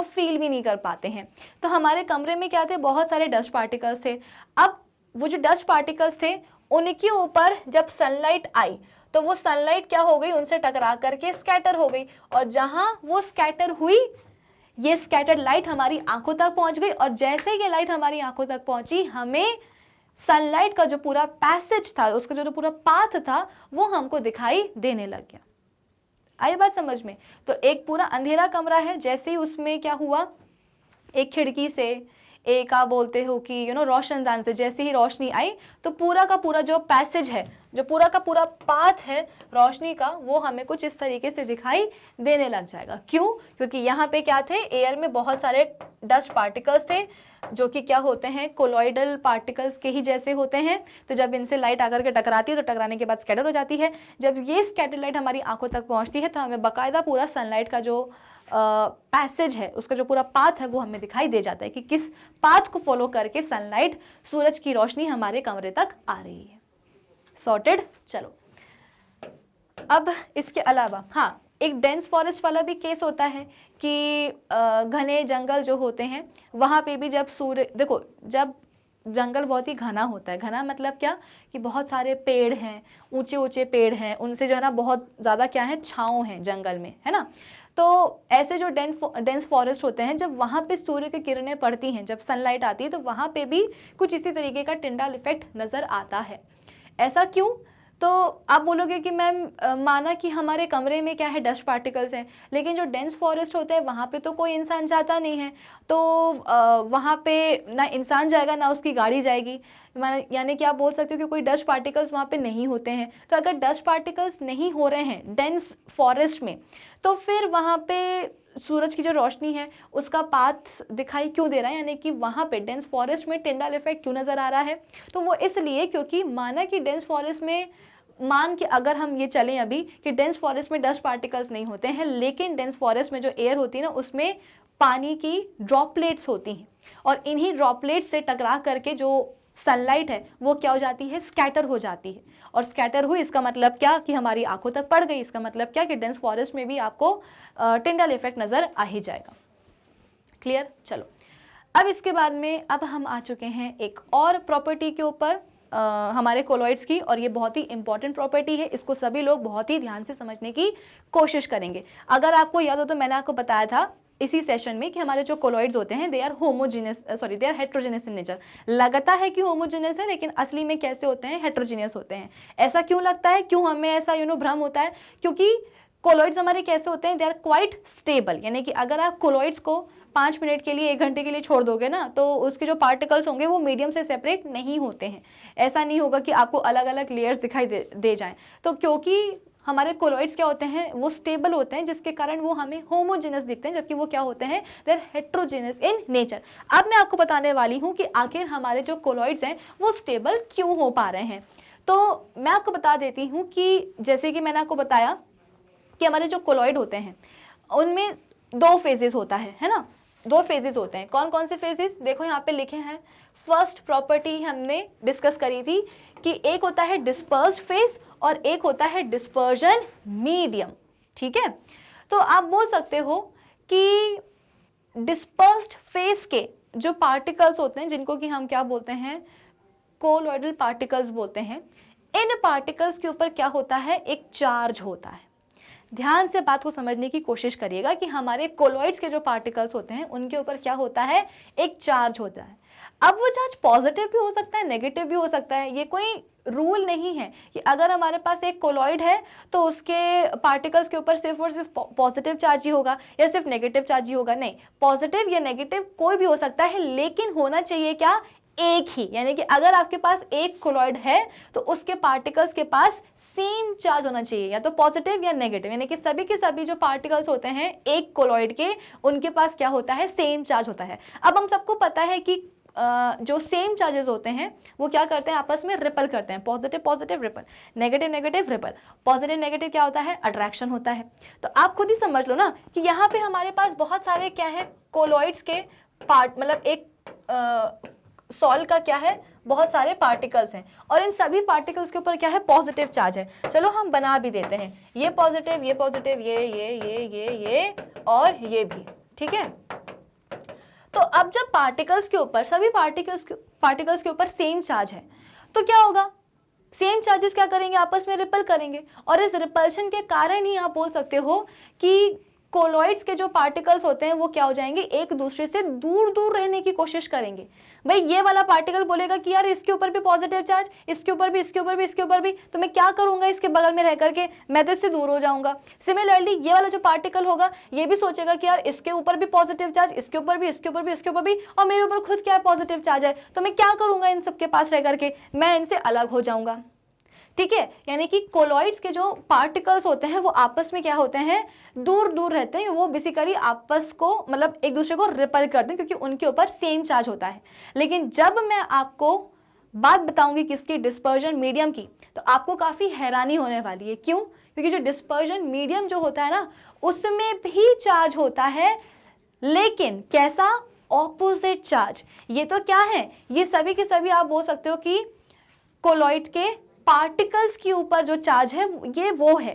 फील भी नहीं कर पाते हैं। तो हमारे कमरे में क्या थे, बहुत सारे डस्ट पार्टिकल्स थे। अब वो जो डस्ट पार्टिकल्स थे उनके ऊपर जब सनलाइट आई तो वो सनलाइट क्या हो गई, उनसे टकरा करके स्कैटर हो गई, और जहां वो स्कैटर हुई, ये स्कैटर्ड लाइट हमारी आंखों तक पहुंच गई, और जैसे ये लाइट हमारी आंखों तक पहुंची, हमें सनलाइट का जो पूरा पैसेज था, उसका जो पूरा पाथ था, वो हमको दिखाई देने लग गया। आई बात समझ में? तो एक पूरा अंधेरा कमरा है, जैसे ही उसमें क्या हुआ, एक खिड़की से, एक आप बोलते हो कि रोशनदान से जैसे ही रोशनी आई तो पूरा का पूरा जो पैसेज है, जो पूरा का पूरा पाथ है रोशनी का, वो हमें कुछ इस तरीके से दिखाई देने लग जाएगा। क्यों? क्योंकि यहाँ पे क्या थे, एयर में बहुत सारे डस्ट पार्टिकल्स थे, जो कि क्या होते हैं, कोलॉइडल पार्टिकल्स के ही जैसे होते हैं। तो जब इनसे लाइट आकर के टकराती है तो टकराने के बाद स्कैटर हो जाती है। जब ये स्कैटर लाइट हमारी आंखों तक पहुंचती है तो हमें बाकायदा पूरा सनलाइट का जो पैसेज है, उसका जो पूरा पाथ है, वो हमें दिखाई दे जाता है कि किस पाथ को फॉलो करके सनलाइट, सूरज की रोशनी हमारे कमरे तक आ रही है। सॉर्टेड? चलो, अब इसके अलावा हाँ, एक डेंस फॉरेस्ट वाला भी केस होता है कि घने जंगल जो होते हैं वहाँ पे भी जब सूर्य, देखो जब जंगल बहुत ही घना होता है, घना मतलब क्या कि बहुत सारे पेड़ हैं, ऊंचे ऊंचे पेड़ हैं, उनसे जो है ना बहुत ज़्यादा क्या है, छाँव है जंगल में, है ना। तो ऐसे जो डेंस फॉरेस्ट होते हैं, जब वहाँ पे सूर्य की किरणें पड़ती हैं, जब सनलाइट आती है, तो वहाँ पे भी कुछ इसी तरीके का टिंडल इफेक्ट नज़र आता है। ऐसा क्यों? तो आप बोलोगे कि मैम माना कि हमारे कमरे में क्या है, डस्ट पार्टिकल्स हैं, लेकिन जो डेंस फॉरेस्ट होता है वहाँ पे तो कोई इंसान जाता नहीं है, तो वहाँ पे ना इंसान जाएगा ना उसकी गाड़ी जाएगी, यानी कि आप बोल सकते हो कि कोई डस्ट पार्टिकल्स वहाँ पे नहीं होते हैं। तो अगर डस्ट पार्टिकल्स नहीं हो रहे हैं डेंस फॉरेस्ट में, तो फिर वहाँ पे सूरज की जो रोशनी है उसका पाथ दिखाई क्यों दे रहा है, यानी कि वहाँ पे डेंस फॉरेस्ट में टिंडल इफेक्ट क्यों नज़र आ रहा है? तो वो इसलिए क्योंकि माना कि डेंस फॉरेस्ट में, मान के अगर हम ये चलें अभी कि डेंस फॉरेस्ट में डस्ट पार्टिकल्स नहीं होते हैं, लेकिन डेंस फॉरेस्ट में जो एयर होती है ना, उसमें पानी की ड्रॉपलेट्स होती हैं, और इन्हीं ड्रॉपलेट्स से टकरा करके जो सनलाइट है वो क्या हो जाती है, स्कैटर हो जाती है। और स्कैटर हुई, इसका मतलब क्या कि हमारी आंखों तक पड़ गई, इसका मतलब क्या कि डेंस फॉरेस्ट में भी आपको टिंडल इफेक्ट नज़र आ ही जाएगा। क्लियर? चलो, अब इसके बाद में अब हम आ चुके हैं एक और प्रॉपर्टी के ऊपर, हमारे कोलॉइड्स की, और ये बहुत ही इंपॉर्टेंट प्रॉपर्टी है, इसको सभी लोग बहुत ही ध्यान से समझने की कोशिश करेंगे। अगर आपको याद हो तो मैंने आपको बताया था इसी सेशन में कि हमारे जो कोलॉइड्स होते हैं they are they are heterogeneous in nature. लगता है कि होमोजेनियस है, लेकिन असली में कैसे होते हैं, हेट्रोजेनियस होते हैं। ऐसा क्यों लगता है, क्यों हमें ऐसा भ्रम होता है? क्योंकि कोलॉइड्स हमारे कैसे होते हैं, दे आर क्वाइट स्टेबल, यानी कि अगर आप कोलॉइड्स को 5 मिनट के लिए, 1 घंटे के लिए छोड़ दोगे ना, तो उसके जो पार्टिकल्स होंगे वो मीडियम से सेपरेट नहीं होते हैं। ऐसा नहीं होगा कि आपको अलग अलग लेयर्स दिखाई दे जाएं। तो क्योंकि हमारे कोलॉइड्स क्या होते हैं, वो स्टेबल होते हैं, जिसके कारण वो हमें होमोजेनस दिखते हैं, जबकि वो क्या होते हैं, they are heterogeneous in nature. अब मैं आपको बताने वाली हूँ कि आखिर हमारे जो कोलॉइड्स हैं वो स्टेबल क्यों हो पा रहे हैं। तो मैं आपको बता देती हूँ कि जैसे कि मैंने आपको बताया कि हमारे जो कोलॉइड होते हैं उनमें 2 फेजेस होता है ना। दो फेजेस होते हैं। कौन कौन से फेजेस, देखो यहाँ पे लिखे हैं। फर्स्ट प्रॉपर्टी हमने डिस्कस करी थी कि एक होता है डिस्पर्स्ड फेज और एक होता है डिस्पर्जन मीडियम, ठीक है। तो आप बोल सकते हो कि डिस्पर्स्ड फेज के जो पार्टिकल्स होते हैं, जिनको कि हम क्या बोलते हैं, कोलॉइडल पार्टिकल्स बोलते हैं, इन पार्टिकल्स के ऊपर क्या होता है, एक चार्ज होता है। ध्यान से बात को समझने की कोशिश करिएगा कि हमारे कोलॉइड्स के जो पार्टिकल्स होते हैं उनके ऊपर क्या होता है, एक चार्ज होता है। अब वो चार्ज पॉजिटिव भी हो सकता है, नेगेटिव भी हो सकता है। ये कोई रूल नहीं है कि अगर हमारे पास एक कोलॉइड है तो उसके पार्टिकल्स के ऊपर सिर्फ और सिर्फ पॉजिटिव चार्ज ही होगा या सिर्फ नेगेटिव चार्ज ही होगा। नहीं, पॉजिटिव या नेगेटिव कोई भी हो सकता है, लेकिन होना चाहिए क्या, एक ही। यानी कि अगर आपके पास एक कोलॉइड है तो उसके पार्टिकल्स के पास सेम चार्ज होना चाहिए, या तो पॉजिटिव या नेगेटिव। यानी कि सभी के सभी जो पार्टिकल्स होते हैं एक कोलॉइड के, उनके पास क्या होता है, सेम चार्ज होता है। अब हम सबको पता है कि जो सेम चार्जेस होते हैं वो क्या करते हैं, आपस में रिपल करते हैं। Positive positive ripple, negative negative ripple. Positive negative क्या होता है, अट्रैक्शन होता है। तो आप खुद ही समझ लो ना कि यहाँ पे हमारे पास बहुत सारे क्या है, कोलॉइड्स के पार्ट, मतलब एक सॉल का क्या है, बहुत सारे पार्टिकल्स हैं और इन सभी पार्टिकल्स के ऊपर क्या है, पॉजिटिव चार्ज है। चलो हम बना भी देते हैं, ये पॉजिटिव, ये पॉजिटिव, ये और ये भी, ठीक है। तो अब जब पार्टिकल्स के ऊपर, सभी पार्टिकल्स के ऊपर सेम चार्ज है तो क्या होगा, सेम चार्जेस क्या करेंगे, आपस में रिपल करेंगे। और इस रिपल्शन के कारण ही आप बोल सकते हो कि कोलॉइड्स के जो पार्टिकल्स होते हैं वो क्या हो जाएंगे, एक दूसरे से दूर दूर रहने की कोशिश करेंगे। भाई ये वाला पार्टिकल बोलेगा कि यार इसके ऊपर भी पॉजिटिव चार्ज, इसके ऊपर भी, इसके ऊपर भी, इसके ऊपर भी, तो मैं क्या करूंगा, इसके बगल में रह करके मैं तो इससे दूर हो जाऊंगा। सिमिलरली ये वाला जो पार्टिकल होगा ये भी सोचेगा कि यार इसके ऊपर भी पॉजिटिव चार्ज, इसके ऊपर भी, इसके ऊपर भी, इसके ऊपर भी, और मेरे ऊपर खुद क्या है, पॉजिटिव चार्ज है, तो मैं क्या करूंगा, इन सबके पास रह करके मैं इनसे अलग हो जाऊंगा, ठीक है। यानी कि कोलॉइड्स के जो पार्टिकल्स होते हैं वो आपस में क्या होते हैं, दूर दूर रहते हैं। वो बेसिकली आपस को, मतलब एक दूसरे को रिपल करते हैं क्योंकि उनके ऊपर सेम चार्ज होता है। लेकिन जब मैं आपको बात बताऊंगी किसकी, डिस्पर्जन मीडियम की, तो आपको काफी हैरानी होने वाली है। क्यों? क्योंकि जो डिस्पर्जन मीडियम जो होता है ना, उसमें भी चार्ज होता है, लेकिन कैसा, ऑपोजिट चार्ज। ये तो क्या है, ये सभी के सभी आप बोल सकते हो कि कोलॉइड के पार्टिकल्स के ऊपर जो चार्ज है ये वो है।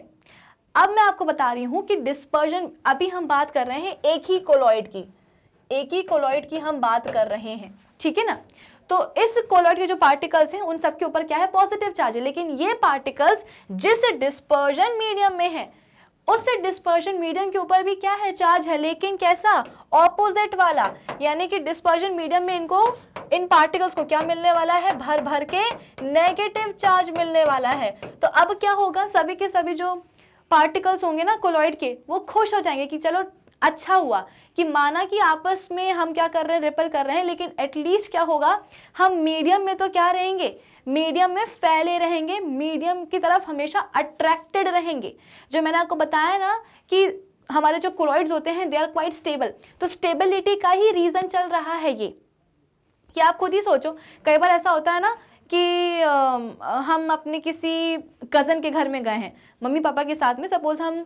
अब मैं आपको बता रही हूं कि डिस्पर्जन, अभी हम बात कर रहे हैं एक ही कोलॉइड की हम बात कर रहे हैं, ठीक है ना। तो इस कोलॉइड के जो पार्टिकल्स हैं उन सब के ऊपर क्या है, पॉजिटिव चार्ज है। लेकिन ये पार्टिकल्स जिस डिस्पर्जन मीडियम में है उस डिस्पर्जन मीडियम के ऊपर भी क्या है, चार्ज है, लेकिन कैसा, ऑपोजिट वाला। यानी कि डिस्पर्जन मीडियम में इनको, इन पार्टिकल्स को क्या मिलने वाला है, भर भर के नेगेटिव चार्ज मिलने वाला है। तो अब क्या होगा, सभी के सभी जो पार्टिकल्स होंगे ना कोलॉइड के, वो खुश हो जाएंगे कि चलो अच्छा हुआ कि माना कि आपस में हम क्या कर रहे हैं, रिपल कर रहे हैं, लेकिन एटलीस्ट क्या होगा, हम मीडियम में तो क्या रहेंगे, मीडियम में फैले रहेंगे, मीडियम की तरफ हमेशा अट्रैक्टेड रहेंगे। जो मैंने आपको बताया ना कि हमारे जो कोलॉइड्स होते हैं दे आर क्वाइट स्टेबल, तो स्टेबिलिटी का ही रीजन चल रहा है ये। कि आप खुद ही सोचो, कई बार ऐसा होता है ना कि हम अपने किसी कज़न के घर में गए हैं मम्मी पापा के साथ में, सपोज हम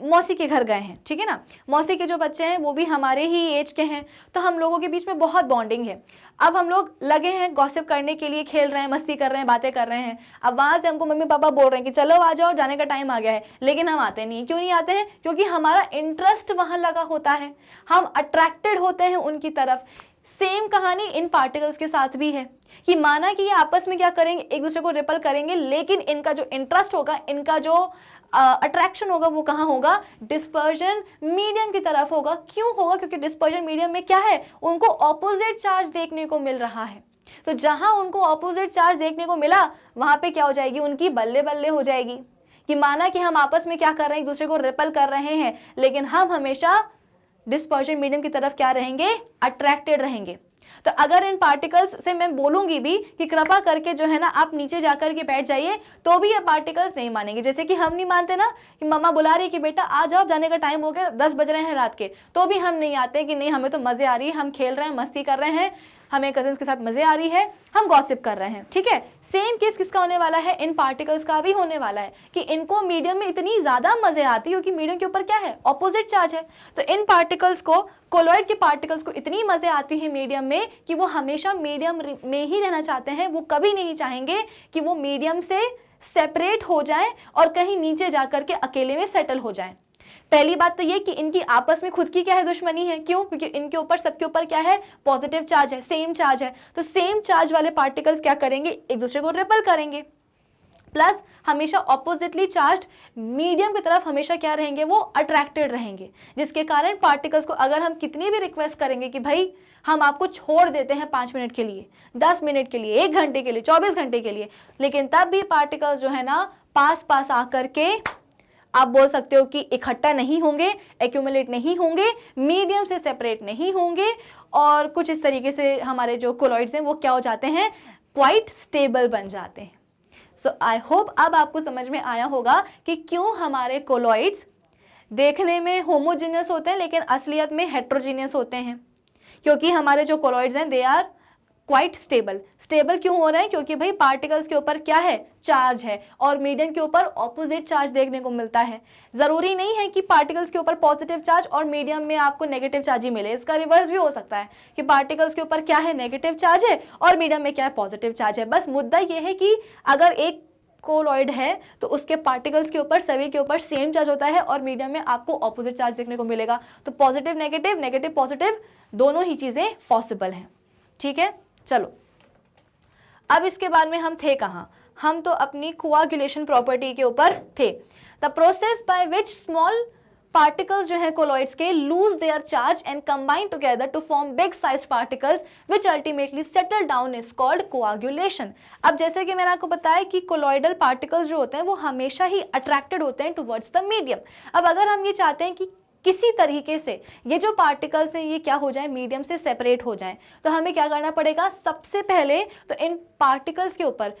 मौसी के घर गए हैं, ठीक है ना। मौसी के जो बच्चे हैं वो भी हमारे ही एज के हैं, तो हम लोगों के बीच में बहुत बॉन्डिंग है। अब हम लोग लगे हैं गॉसिप करने के लिए, खेल रहे हैं, मस्ती कर रहे हैं, बातें कर रहे हैं। अब वहाँ से हमको मम्मी पापा बोल रहे हैं कि चलो आ जाओ, जाने का टाइम आ गया है, लेकिन हम आते नहीं। क्यों नहीं आते हैं? क्योंकि हमारा इंटरेस्ट वहाँ लगा होता है, हम अट्रैक्टेड होते हैं उनकी तरफ। सेम कहानी इन पार्टिकल्स के साथ भी है कि माना कि ये आपस में क्या करेंगे, एक दूसरे को रिपल करेंगे, लेकिन इनका जो इंटरेस्ट होगा, इनका जो अट्रैक्शन होगा वो कहाँ होगा, डिस्पर्जन मीडियम की तरफ होगा। क्यों होगा? क्योंकि डिस्पर्जन मीडियम में क्या है, उनको ऑपोजिट चार्ज देखने को मिल रहा है। तो जहां उनको ऑपोजिट चार्ज देखने को मिला वहां पे क्या हो जाएगी, उनकी बल्ले बल्ले हो जाएगी। कि माना कि हम आपस में क्या कर रहे हैं, एक दूसरे को रिपल कर रहे हैं, लेकिन हम हमेशा डिस्पर्जन मीडियम की तरफ क्या रहेंगे, अट्रैक्टेड रहेंगे। तो अगर इन पार्टिकल्स से मैं बोलूंगी भी कि कृपा करके जो है ना आप नीचे जाकर के बैठ जाइए, तो भी ये पार्टिकल्स नहीं मानेंगे। जैसे कि हम नहीं मानते ना कि मम्मा बुला रही है कि बेटा आ जाओ, जाने का टाइम हो गया, 10 बज रहे हैं रात के, तो भी हम नहीं आते कि नहीं हमें तो मजे आ रही है, हम खेल रहे हैं, मस्ती कर रहे हैं, हमें कजिन्स के साथ मजे आ रही है, हम गॉसिप कर रहे हैं, ठीक है। सेम केस किसका होने वाला है, इन पार्टिकल्स का भी होने वाला है कि इनको मीडियम में इतनी ज्यादा मजे आती है क्योंकि मीडियम के ऊपर क्या है, ऑपोजिट चार्ज है। तो इन पार्टिकल्स को, कोलॉइड के पार्टिकल्स को इतनी मजे आती है मीडियम में कि वो हमेशा मीडियम में ही रहना चाहते हैं, वो कभी नहीं चाहेंगे कि वो मीडियम से सेपरेट हो जाएं और कहीं नीचे जाकर के अकेले में सेटल हो जाएं। पहली बात तो ये कि इनकी आपस में खुद की क्या है, दुश्मनी है। क्यों? क्योंकि इनके ऊपर, सबके ऊपर क्या है, पॉजिटिव चार्ज है, सेम चार्ज है। तो सेम चार्ज वाले पार्टिकल्स क्या करेंगे, एक दूसरे को रिपल करेंगे। प्लस हमेशा ऑपोजिटली चार्ज मीडियम की तरफ हमेशा क्या रहेंगे, वो अट्रैक्टेड रहेंगे, जिसके कारण पार्टिकल्स को अगर हम कितनी भी रिक्वेस्ट करेंगे कि भाई हम आपको छोड़ देते हैं 5 मिनट के लिए, 10 मिनट के लिए, 1 घंटे के लिए, 24 घंटे के लिए, लेकिन तब भी पार्टिकल्स जो है ना पास पास आकर के, आप बोल सकते हो कि इकट्ठा नहीं होंगे, एक्यूमुलेट नहीं होंगे, मीडियम से सेपरेट नहीं होंगे, और कुछ इस तरीके से हमारे जो कोलॉइड्स हैं वो क्या हो जाते हैं, क्वाइट स्टेबल बन जाते हैं। सो आई होप अब आपको समझ में आया होगा कि क्यों हमारे कोलॉइड्स देखने में होमोजेनियस होते हैं लेकिन असलियत में हेट्रोजीनियस होते हैं। क्योंकि हमारे जो कोलॉइड्स हैं they are quite stable. Stable क्यों हो रहे हैं? क्योंकि भाई पार्टिकल्स के ऊपर क्या है, चार्ज है, और मीडियम के ऊपर ऑपोजिट चार्ज देखने को मिलता है। जरूरी नहीं है कि पार्टिकल्स के ऊपर पॉजिटिव चार्ज और मीडियम में आपको नेगेटिव चार्ज ही मिले, इसका रिवर्स भी हो सकता है कि पार्टिकल्स के ऊपर क्या है, नेगेटिव चार्ज है, और मीडियम में क्या है, पॉजिटिव चार्ज है। बस मुद्दा यह है कि अगर एक कोलॉइड है तो उसके पार्टिकल्स के ऊपर, सभी के ऊपर सेम चार्ज होता है और मीडियम में आपको ऑपोजिट चार्ज देखने को मिलेगा। तो पॉजिटिव नेगेटिव, नेगेटिव पॉजिटिव, दोनों ही चीजें पॉसिबल हैं, ठीक है। चलो अब इसके बाद में हम थे कहाँ, हम तो अपनी कोआगुलेशन प्रॉपर्टी के ऊपर थे। The process by which small particles जो है कोलॉइड्स के lose their charge and combine together to form big size particles which ultimately settle down is called coagulation. अब जैसे कि मैंने आपको बताया कि कोलॉइडल पार्टिकल्स जो होते हैं वो हमेशा ही अट्रैक्टेड होते हैं टुवर्ड्स द मीडियम। अब अगर हम ये चाहते हैं कि किसी तरीके से ये जो पार्टिकल्स हैं ये क्या हो जाए, मीडियम से सेपरेट हो जाएं, तो हमें क्या करना पड़ेगा, सबसे पहले तो इन पार्टिकल्स के ऊपर,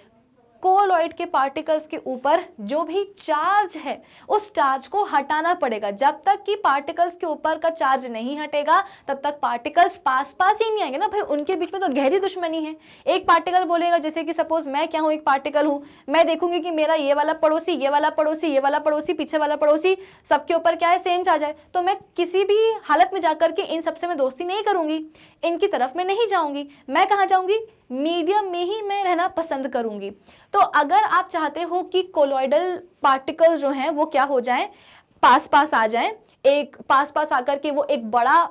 कोलॉइड के पार्टिकल्स के ऊपर जो भी चार्ज है उस चार्ज को हटाना पड़ेगा। जब तक कि पार्टिकल्स के ऊपर का चार्ज नहीं हटेगा तब तक पार्टिकल्स पास पास ही नहीं आएंगे ना भाई, उनके बीच में तो गहरी दुश्मनी है। एक पार्टिकल बोलेगा, जैसे कि सपोज मैं क्या हूँ, एक पार्टिकल हूँ, मैं देखूंगी कि मेरा ये वाला पड़ोसी, ये वाला पड़ोसी, ये वाला पड़ोसी, पीछे वाला पड़ोसी, सबके ऊपर क्या है, सेम चार्ज है, तो मैं किसी भी हालत में जाकर के इन सबसे मैं दोस्ती नहीं करूंगी, इनकी तरफ मैं नहीं जाऊंगी, मैं कहाँ जाऊंगी, मीडियम में ही मैं रहना पसंद करूंगी। तो अगर आप चाहते हो कि कोलॉइडल पार्टिकल्स जो हैं वो क्या हो जाएं, पास पास आ जाएं, एक पास पास आकर के वो एक बड़ा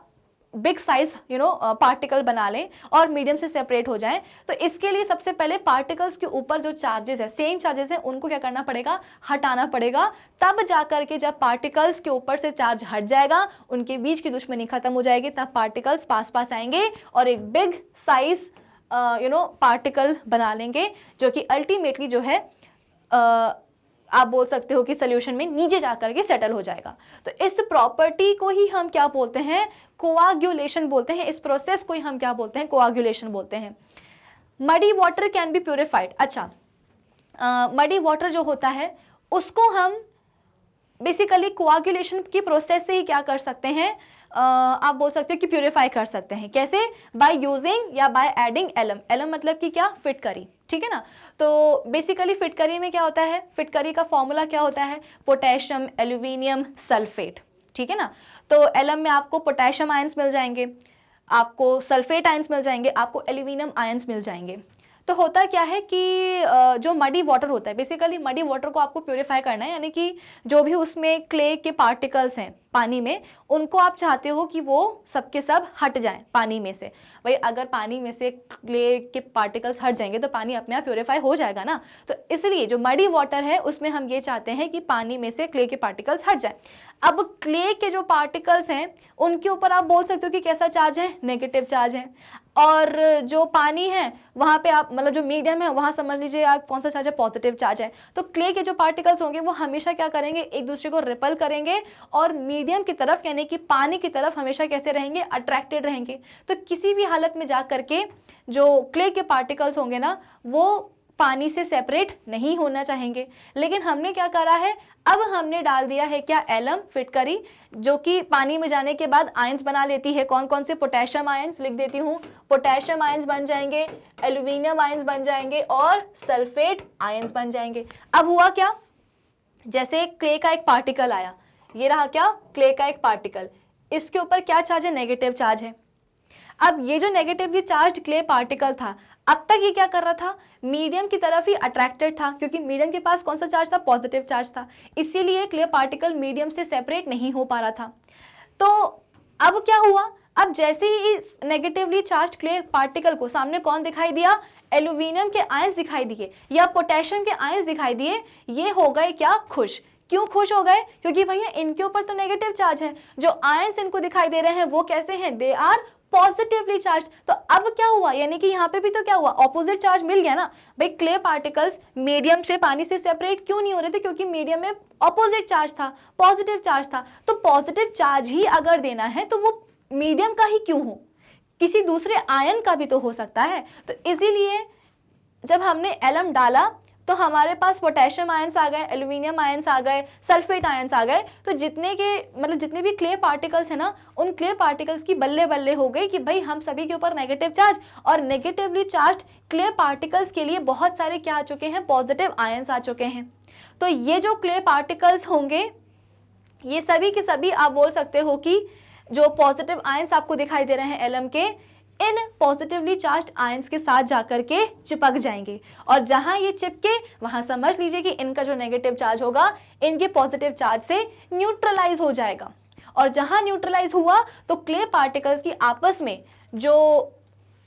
बिग साइज पार्टिकल बना लें और मीडियम से सेपरेट हो जाएं, तो इसके लिए सबसे पहले पार्टिकल्स के ऊपर जो चार्जेस है, सेम चार्जेस है, उनको क्या करना पड़ेगा, हटाना पड़ेगा। तब जाकर के जब पार्टिकल्स के ऊपर से चार्ज हट जाएगा, उनके बीच की दुश्मनी खत्म हो जाएगी, तब पार्टिकल्स पास पास आएंगे और एक बिग साइज पार्टिकल बना लेंगे, जो कि अल्टीमेटली जो है आप बोल सकते हो कि सोल्यूशन में नीचे जाकर के सेटल हो जाएगा। तो इस प्रॉपर्टी को ही हम क्या बोलते हैं, कोआगुलेशन बोलते हैं। इस प्रोसेस को ही हम क्या बोलते हैं, कोआगुलेशन बोलते हैं। Muddy water can be purified. अच्छा, मडी वाटर जो होता है उसको हम बेसिकली कोआगुलेशन की प्रोसेस से ही क्या कर सकते हैं, आप बोल सकते हो कि प्यूरिफाई कर सकते हैं। कैसे? बाय यूजिंग या बाय एडिंग एलम। एलम मतलब कि क्या, फिटकरी, ठीक है ना। तो बेसिकली फिटकरी में क्या होता है, फिटकरी का फॉर्मूला क्या होता है, पोटेशियम एल्यूमिनियम सल्फेट, ठीक है ना। तो एलम में आपको पोटेशियम आयंस मिल जाएंगे, आपको सल्फेट आयंस मिल जाएंगे, आपको एल्यूमिनियम आयंस मिल जाएंगे। तो होता क्या है कि जो मडी वाटर होता है, बेसिकली मडी वाटर को आपको प्यूरिफाई करना है, यानी कि जो भी उसमें क्ले के पार्टिकल्स हैं पानी में, उनको आप चाहते हो कि वो सबके सब हट जाएं पानी में से। भाई अगर पानी में से क्ले के पार्टिकल्स हट जाएंगे तो पानी अपने आप प्यूरिफाई हो जाएगा ना। तो इसलिए जो मडी वाटर है उसमें हम ये चाहते हैं कि पानी में से क्ले के पार्टिकल्स हट जाएं। अब क्ले के जो पार्टिकल्स हैं उनके ऊपर आप बोल सकते हो कि कैसा चार्ज है, नेगेटिव चार्ज है, और जो पानी है वहाँ पे आप मतलब जो मीडियम है वहाँ समझ लीजिए आप कौन सा चार्ज है, पॉजिटिव चार्ज है। तो क्ले के जो पार्टिकल्स होंगे वो हमेशा क्या करेंगे, एक दूसरे को रिपल करेंगे और मीडियम की तरफ यानी कि पानी की तरफ हमेशा कैसे रहेंगे, अट्रैक्टेड रहेंगे। तो किसी भी हालत में जा करके जो क्ले के पार्टिकल्स होंगे ना वो पानी से सेपरेट नहीं होना चाहेंगे। लेकिन हमने क्या करा है, अब हमने डाल दिया है क्या, एलम फिटकरी, जो कि पानी में जाने के बाद आयंस बना लेती है। कौन कौन से, पोटेशियम आयंस लिख देती हूँ, पोटेशियम आयंस बन जाएंगे, एल्यूमिनियम आयंस बन जाएंगे और सल्फेट आयंस बन जाएंगे। अब हुआ क्या, जैसे क्ले का एक पार्टिकल आया, ये रहा क्या, क्ले का एक पार्टिकल, इसके ऊपर क्या चार्ज है, नेगेटिव चार्ज है। अब ये जो नेगेटिवली चार्ज क्ले पार्टिकल था, अब तक ये क्या कर रहा था, मीडियम की तरफ ही अट्रैक्टेड था, क्योंकि मीडियम के पास कौन सा चार्ज था, पॉजिटिव चार्ज था, इसीलिए क्ले पार्टिकल मीडियम से सेपरेट नहीं हो पा रहा था। तो अब क्या हुआ, अब जैसे ही इस नेगेटिवली चार्ज क्ले पार्टिकल को सामने कौन दिखाई दिया, एल्यूमिनियम के आयंस दिखाई दिए या पोटेशियम के आयंस दिखाई दिए, ये हो गए क्या, खुश। क्यों खुश हो गए, क्योंकि भैया इनके ऊपर तो नेगेटिव चार्ज है, जो आयंस इनको दिखाई दे रहे हैं वो कैसे हैं, दे आर पॉजिटिवली चार्ज। तो अब क्या हुआ, यानी कि यहाँ पे भी तो क्या हुआ, ऑपोजिट चार्ज मिल गया ना। भाई क्ले पार्टिकल्स मीडियम से, पानी से सेपरेट क्यों नहीं हो रहे थे, क्योंकि मीडियम में ऑपोजिट चार्ज था, पॉजिटिव चार्ज था। तो पॉजिटिव चार्ज ही अगर देना है तो वो मीडियम का ही क्यों हो, किसी दूसरे आयन का भी तो हो सकता है। तो इसीलिए जब हमने एलम डाला तो हमारे पास पोटेशियम आयंस आ गए, एल्यूमिनियम आयंस आ गए, सल्फेट आयंस आ गए। तो जितने भी क्ले पार्टिकल्स है ना, उन क्ले पार्टिकल्स की बल्ले बल्ले हो गई कि भाई हम सभी के ऊपर नेगेटिव चार्ज, और नेगेटिवली चार्ज क्ले पार्टिकल्स के लिए बहुत सारे क्या आ चुके हैं, पॉजिटिव आयंस आ चुके हैं। तो ये जो क्ले पार्टिकल्स होंगे, ये सभी के सभी आप बोल सकते हो कि जो पॉजिटिव आयंस आपको दिखाई दे रहे हैं एलम के, इन पॉजिटिवली चार्ज्ड आयंस के साथ जाकर के चिपक जाएंगे, और जहां ये चिपके वहां समझ लीजिए कि इनका जो नेगेटिव चार्ज होगा इनके पॉजिटिव चार्ज से न्यूट्रलाइज हो जाएगा। और जहां न्यूट्रलाइज हुआ तो क्ले पार्टिकल्स की आपस में जो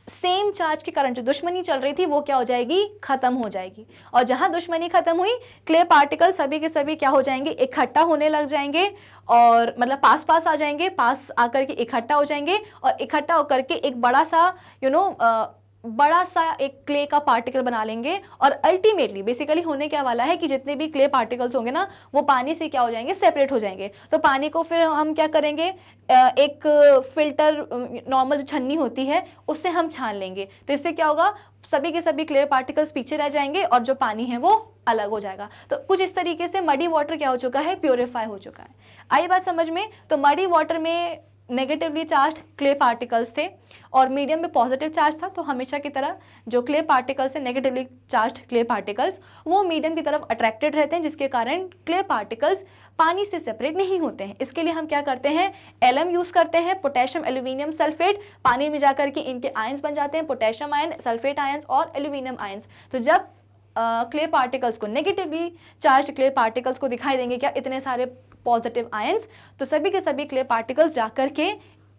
सेम चार्ज के कारण जो दुश्मनी चल रही थी वो क्या हो जाएगी, खत्म हो जाएगी। और जहां दुश्मनी खत्म हुई, क्ले पार्टिकल सभी के सभी क्या हो जाएंगे, इकट्ठा होने लग जाएंगे, और मतलब पास पास आ जाएंगे, पास आकर के इकट्ठा हो जाएंगे, और इकट्ठा होकर के एक बड़ा सा बड़ा सा एक क्ले का पार्टिकल बना लेंगे। और अल्टीमेटली बेसिकली होने क्या वाला है कि जितने भी क्ले पार्टिकल्स होंगे ना, वो पानी से क्या हो जाएंगे, सेपरेट हो जाएंगे। तो पानी को फिर हम क्या करेंगे, एक फिल्टर, नॉर्मल जो छन्नी होती है उससे हम छान लेंगे। तो इससे क्या होगा, सभी के सभी क्ले पार्टिकल्स पीछे रह जाएंगे और जो पानी है वो अलग हो जाएगा। तो कुछ इस तरीके से मडी वाटर क्या हो चुका है, प्योरीफाई हो चुका है। आई बात समझ में। तो मडी वाटर में नेगेटिवली चार्ज क्ले पार्टिकल्स थे और मीडियम में पॉजिटिव चार्ज था। तो हमेशा की तरह जो क्ले पार्टिकल्स है, नेगेटिवली चार्ज क्ले पार्टिकल्स, वो मीडियम की तरफ अट्रैक्टेड रहते हैं, जिसके कारण क्ले पार्टिकल्स पानी से सेपरेट नहीं होते हैं। इसके लिए हम क्या करते हैं, एलम यूज करते हैं, पोटेशियम एल्यूमिनियम सल्फेट, पानी में जाकर के इनके आयंस बन जाते हैं, पोटेशियम आयन, सल्फेट आयंस और एल्यूमिनियम आयंस। तो जब क्ले पार्टिकल्स को, नेगेटिवली चार्ज क्ले पार्टिकल्स को दिखाई देंगे क्या, इतने सारे पॉजिटिव आयंस, तो सभी के सभी क्ले पार्टिकल्स जाकर के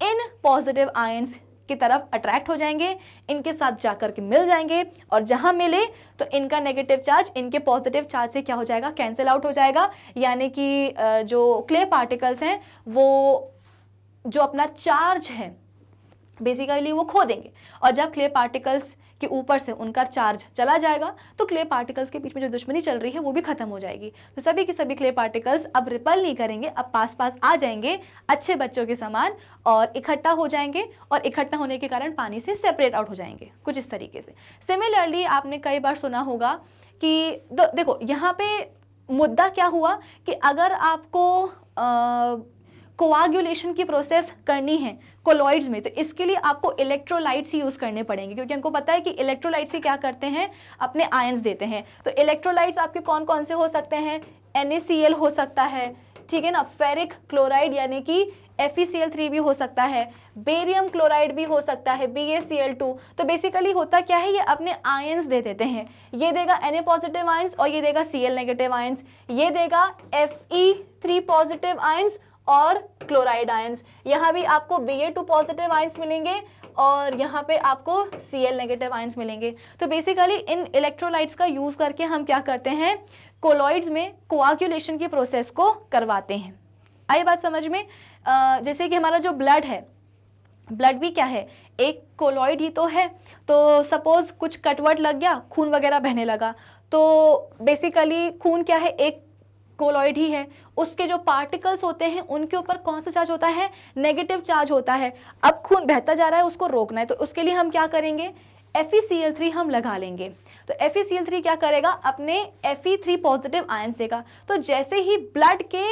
इन पॉजिटिव आयंस की तरफ अट्रैक्ट हो जाएंगे, इनके साथ जाकर के मिल जाएंगे, और जहां मिले तो इनका नेगेटिव चार्ज इनके पॉजिटिव चार्ज से क्या हो जाएगा, कैंसिल आउट हो जाएगा। यानी कि जो क्ले पार्टिकल्स हैं वो जो अपना चार्ज है बेसिकली वो खो देंगे, और जब क्ले पार्टिकल्स के ऊपर से उनका चार्ज चला जाएगा तो क्ले पार्टिकल्स के बीच में जो दुश्मनी चल रही है वो भी खत्म हो जाएगी। तो सभी के सभी क्ले पार्टिकल्स अब रिपल नहीं करेंगे, अब पास पास आ जाएंगे अच्छे बच्चों के समान, और इकट्ठा हो जाएंगे, और इकट्ठा होने के कारण पानी से सेपरेट आउट हो जाएंगे, कुछ इस तरीके से। सिमिलरली आपने कई बार सुना होगा कि देखो यहाँ पे मुद्दा क्या हुआ कि अगर आपको कोआगुलेशन की प्रोसेस करनी है कोलॉइड्स में, तो इसके लिए आपको इलेक्ट्रोलाइट्स ही यूज़ करने पड़ेंगे, क्योंकि हमको पता है कि इलेक्ट्रोलाइट्स ही क्या करते हैं, अपने आयंस देते हैं। तो इलेक्ट्रोलाइट्स आपके कौन कौन से हो सकते हैं, NaCl हो सकता है, ठीक है ना, फेरिक क्लोराइड यानी कि FeCl3 भी हो सकता है, बेरियम क्लोराइड भी हो सकता है, BaCl2। तो बेसिकली होता क्या है, ये अपने आयंस दे देते हैं, ये देगा Na पॉजिटिव आयंस और ये देगा Cl नेगेटिव आयंस, ये देगा Fe3 पॉजिटिव आयंस और क्लोराइड आयंस। यहाँ भी आपको Ba2 पॉजिटिव आयंस मिलेंगे और यहाँ पे आपको Cl नेगेटिव आयंस मिलेंगे। तो बेसिकली इन इलेक्ट्रोलाइट्स का यूज़ करके हम क्या करते हैं, कोलॉइड्स में कोआगुलेशन की प्रोसेस को करवाते हैं। आई बात समझ में। जैसे कि हमारा जो ब्लड है, ब्लड भी क्या है, एक कोलॉइड ही तो है। तो सपोज कुछ कटवट लग गया, खून वगैरह बहने लगा, तो बेसिकली खून क्या है, एक कोलॉइड ही है। उसके जो पार्टिकल्स होते हैं उनके ऊपर कौन सा चार्ज होता है, नेगेटिव चार्ज होता है। अब खून बहता जा रहा है, उसको रोकना है, तो उसके लिए हम क्या करेंगे, FeCl3 हम लगा लेंगे तो FeCl3 क्या करेगा, अपने Fe3 पॉजिटिव आयंस देगा। तो जैसे ही ब्लड के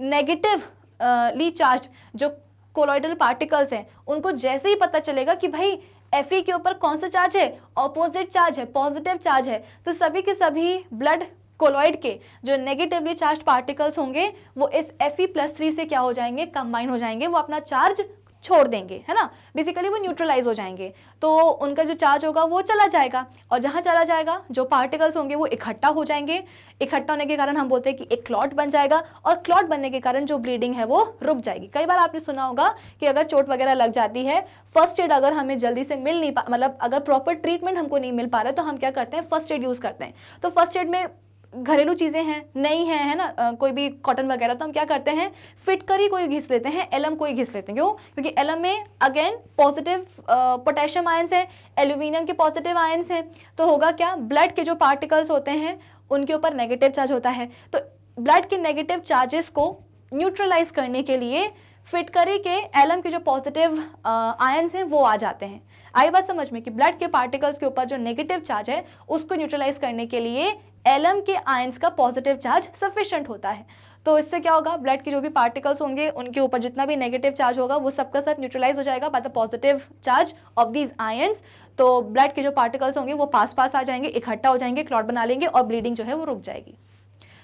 नेगेटिवली चार्ज जो कोलॉइडल पार्टिकल्स हैं उनको जैसे ही पता चलेगा कि भाई Fe के ऊपर कौन सा चार्ज है, ऑपोजिट चार्ज है, पॉजिटिव चार्ज है, तो सभी के सभी ब्लड कोलॉइड के जो नेगेटिवली चार्ज पार्टिकल्स होंगे वो इस Fe+3 से क्या हो जाएंगे, कंबाइन हो जाएंगे, वो अपना चार्ज छोड़ देंगे, है ना, बेसिकली वो न्यूट्रलाइज हो जाएंगे। तो उनका जो चार्ज होगा वो चला जाएगा, और जहाँ चला जाएगा जो पार्टिकल्स होंगे वो इकट्ठा हो जाएंगे। इकट्ठा होने के कारण हम बोलते हैं कि एक क्लॉट बन जाएगा, और क्लॉट बनने के कारण जो ब्लीडिंग है वो रुक जाएगी। कई बार आपने सुना होगा कि अगर चोट वगैरह लग जाती है, फर्स्ट एड अगर हमें जल्दी से मिल नहीं मतलब अगर प्रॉपर ट्रीटमेंट हमको नहीं मिल पा रहा है तो हम क्या करते हैं, फर्स्ट एड यूज़ करते हैं। तो फर्स्ट एड में घरेलू चीज़ें हैं, नहीं है ना, कोई भी कॉटन वगैरह, तो हम क्या करते हैं, फिटकरी कोई घिस लेते हैं, एलम कोई घिस लेते हैं। क्यों? क्योंकि एलम में अगेन पॉजिटिव पोटेशियम आयंस है, एल्यूमिनियम के पॉजिटिव आयंस हैं, तो होगा क्या, ब्लड के जो पार्टिकल्स होते हैं उनके ऊपर नेगेटिव चार्ज होता है, तो ब्लड के नेगेटिव चार्जेस को न्यूट्रलाइज करने के लिए फिटकरी के एलम के जो पॉजिटिव आयंस हैं वो आ जाते हैं। आई बात समझ में कि ब्लड के पार्टिकल्स के ऊपर जो नेगेटिव चार्ज है उसको न्यूट्रलाइज करने के लिए एलम के आयंस का पॉजिटिव चार्ज सफिशिएंट होता है। तो इससे क्या होगा, ब्लड के जो भी पार्टिकल्स होंगे उनके ऊपर जितना भी नेगेटिव चार्ज होगा वो सबका सब न्यूट्रलाइज हो जाएगा by the positive charge of these ions. तो ब्लड के जो पार्टिकल्स होंगे वो पास आ जाएंगे, इकट्ठा हो जाएंगे, क्लॉट बना लेंगे, और ब्लीडिंग जो है वो रुक जाएगी।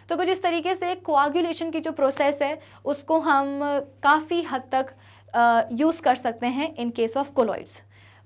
तो कुछ इस तरीके से कोआगुलेशन की जो प्रोसेस है उसको हम काफ़ी हद तक यूज़ कर सकते हैं in case of colloids,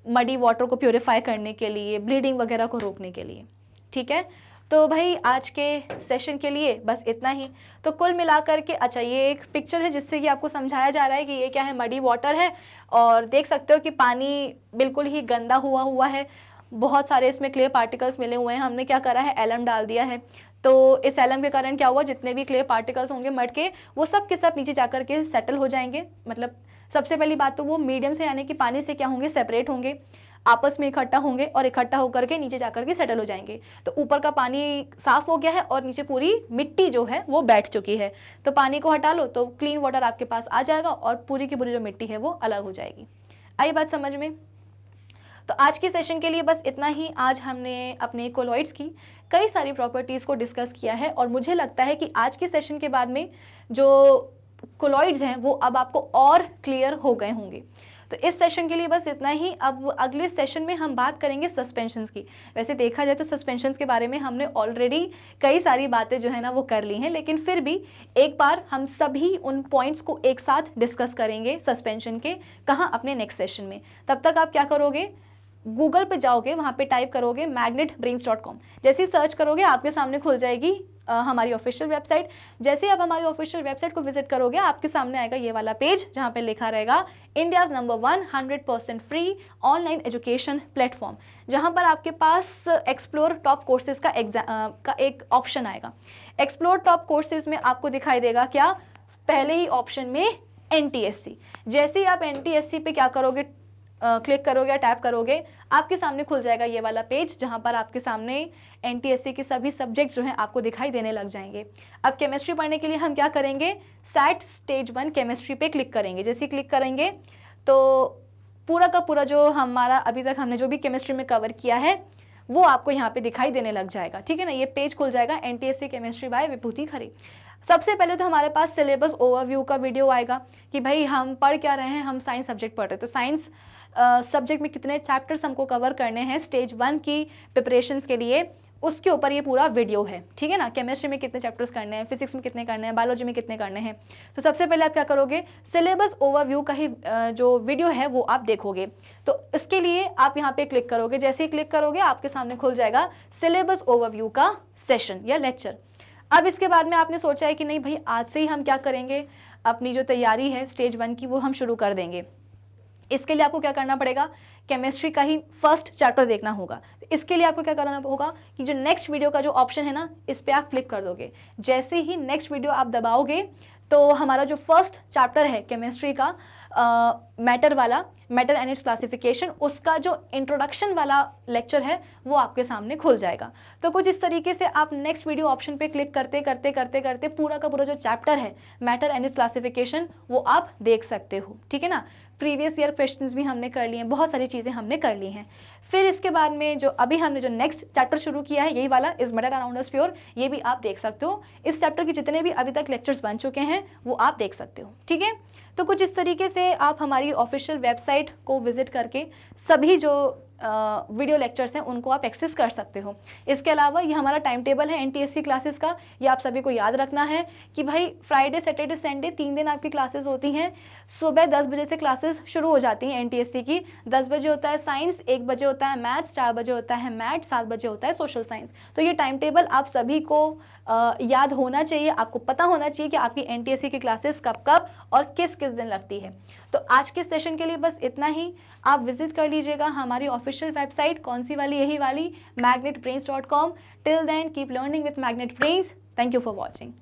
muddy water को प्योरीफाई करने के लिए, ब्लीडिंग वगैरह को रोकने के लिए। ठीक है, तो भाई आज के सेशन के लिए बस इतना ही। तो कुल मिलाकर के, अच्छा ये एक पिक्चर है जिससे कि आपको समझाया जा रहा है कि ये क्या है, मडी वाटर है, और देख सकते हो कि पानी बिल्कुल ही गंदा हुआ है, बहुत सारे इसमें क्ले पार्टिकल्स मिले हुए हैं। हमने क्या करा है, एलम डाल दिया है, तो इस एलम के कारण क्या हुआ, जितने भी क्ले पार्टिकल्स होंगे मड के वो सब के सब नीचे जाकर के सेटल हो जाएंगे। मतलब सबसे पहली बात तो वो मीडियम से यानी कि पानी से क्या होंगे, सेपरेट होंगे, आपस में इकट्ठा होंगे, और इकट्ठा होकर के नीचे जाकर के सेटल हो जाएंगे। तो ऊपर का पानी साफ हो गया है और नीचे पूरी मिट्टी जो है वो बैठ चुकी है। तो पानी को हटा लो तो क्लीन वाटर आपके पास आ जाएगा, और पूरी की पूरी जो मिट्टी है वो अलग हो जाएगी। आई बात समझ में? तो आज के सेशन के लिए बस इतना ही। आज हमने अपने कोलॉइड्स की कई सारी प्रॉपर्टीज़ को डिस्कस किया है, और मुझे लगता है कि आज के सेशन के बाद में जो कोलॉइड्स हैं वो अब आपको और क्लियर हो गए होंगे। तो इस सेशन के लिए बस इतना ही। अब अगले सेशन में हम बात करेंगे सस्पेंशंस की। वैसे देखा जाए तो सस्पेंशंस के बारे में हमने ऑलरेडी कई सारी बातें जो है ना वो कर ली हैं, लेकिन फिर भी एक बार हम सभी उन पॉइंट्स को एक साथ डिस्कस करेंगे सस्पेंशन के। कहाँ? अपने नेक्स्ट सेशन में। तब तक आप क्या करोगे, गूगल पे जाओगे, वहाँ पे टाइप करोगे magnetbrains.com। जैसे ही सर्च करोगे आपके सामने खुल जाएगी हमारी ऑफिशियल वेबसाइट। जैसे ही आप हमारी ऑफिशियल वेबसाइट को विजिट करोगे आपके सामने आएगा ये वाला पेज जहाँ पे लिखा रहेगा India's number 1 100% free online education platform, जहाँ पर आपके पास एक्सप्लोर टॉप कोर्सेज का एक ऑप्शन आएगा। एक्सप्लोर टॉप कोर्सेज में आपको दिखाई देगा क्या, पहले ही ऑप्शन में NTSC। जैसे ही आप NTSC पे क्या करोगे, क्लिक करोगे या टैप करोगे, आपके सामने खुल जाएगा ये वाला पेज जहाँ पर आपके सामने NTSC के सभी सब्जेक्ट्स जो हैं आपको दिखाई देने लग जाएंगे। अब केमिस्ट्री पढ़ने के लिए हम क्या करेंगे, सैट स्टेज 1 केमिस्ट्री पे क्लिक करेंगे। जैसे ही क्लिक करेंगे तो पूरा का पूरा जो हमारा अभी तक हमने जो भी केमिस्ट्री में कवर किया है वो आपको यहाँ पे दिखाई देने लग जाएगा। ठीक है ना, ये पेज खुल जाएगा NTSC केमिस्ट्री बाय विभूति खरे। सबसे पहले तो हमारे पास सिलेबस ओवरव्यू का वीडियो आएगा कि भाई हम पढ़ क्या रहे हैं, हम साइंस सब्जेक्ट पढ़ रहे हैं, तो साइंस सब्जेक्ट में कितने चैप्टर्स हमको कवर करने हैं स्टेज 1 की प्रिपरेशंस के लिए, उसके ऊपर ये पूरा वीडियो है। ठीक है ना, केमिस्ट्री में कितने चैप्टर्स करने हैं, फिजिक्स में कितने करने हैं, बायोलॉजी में कितने करने हैं। तो सबसे पहले आप क्या करोगे, सिलेबस ओवरव्यू का ही जो वीडियो है वो आप देखोगे। तो इसके लिए आप यहाँ पे क्लिक करोगे। जैसे ही क्लिक करोगे आपके सामने खुल जाएगा सिलेबस ओवरव्यू का सेशन या लेक्चर। अब इसके बाद में आपने सोचा है कि नहीं भाई आज से ही हम क्या करेंगे, अपनी जो तैयारी है स्टेज 1 की वो हम शुरू कर देंगे। इसके लिए आपको क्या करना पड़ेगा, केमिस्ट्री का ही फर्स्ट चैप्टर देखना होगा। इसके लिए आपको क्या करना होगा कि जो नेक्स्ट वीडियो का जो ऑप्शन है ना, इस पर आप क्लिक कर दोगे। जैसे ही नेक्स्ट वीडियो आप दबाओगे तो हमारा जो फर्स्ट चैप्टर है केमिस्ट्री का मैटर वाला, मैटर एंड इट्स क्लासिफिकेशन, उसका जो इंट्रोडक्शन वाला लेक्चर है वो आपके सामने खुल जाएगा। तो कुछ इस तरीके से आप नेक्स्ट वीडियो ऑप्शन पे क्लिक करते करते करते करते पूरा का पूरा जो चैप्टर है मैटर एंड इट्स क्लासिफिकेशन वो आप देख सकते हो, ठीक है ना। प्रीवियस ईयर क्वेश्चंस भी हमने कर लिए हैं, बहुत सारी चीज़ें हमने कर ली हैं। फिर इसके बाद में जो अभी हमने जो नेक्स्ट चैप्टर शुरू किया है यही वाला is matter around us pure, ये भी आप देख सकते हो। इस चैप्टर के जितने भी अभी तक लेक्चर्स बन चुके हैं वो आप देख सकते हो, ठीक है। तो कुछ इस तरीके से आप हमारी ऑफिशियल वेबसाइट को विजिट करके सभी जो वीडियो लेक्चर्स हैं उनको आप एक्सेस कर सकते हो। इसके अलावा ये हमारा टाइम टेबल है एनटीएससी क्लासेस का, ये आप सभी को याद रखना है कि भाई फ्राइडे सैटरडे संडे 3 दिन आपकी क्लासेस होती हैं। सुबह 10 बजे से क्लासेस शुरू हो जाती हैं एनटीएससी की। 10 बजे होता है साइंस, 1 बजे होता है मैथ्स, 4 बजे होता है मैथ, 7 बजे होता है सोशल साइंस। तो ये टाइम टेबल आप सभी को याद होना चाहिए, आपको पता होना चाहिए कि आपकी एनटीएससी की क्लासेस कब कब और किस किस दिन लगती है। तो आज के सेशन के लिए बस इतना ही। आप विजिट कर लीजिएगा हमारी ऑफिशियल वेबसाइट, कौन सी वाली, यही वाली magnetbrains.com। Till then keep learning with Magnet Brains. Thank you for watching.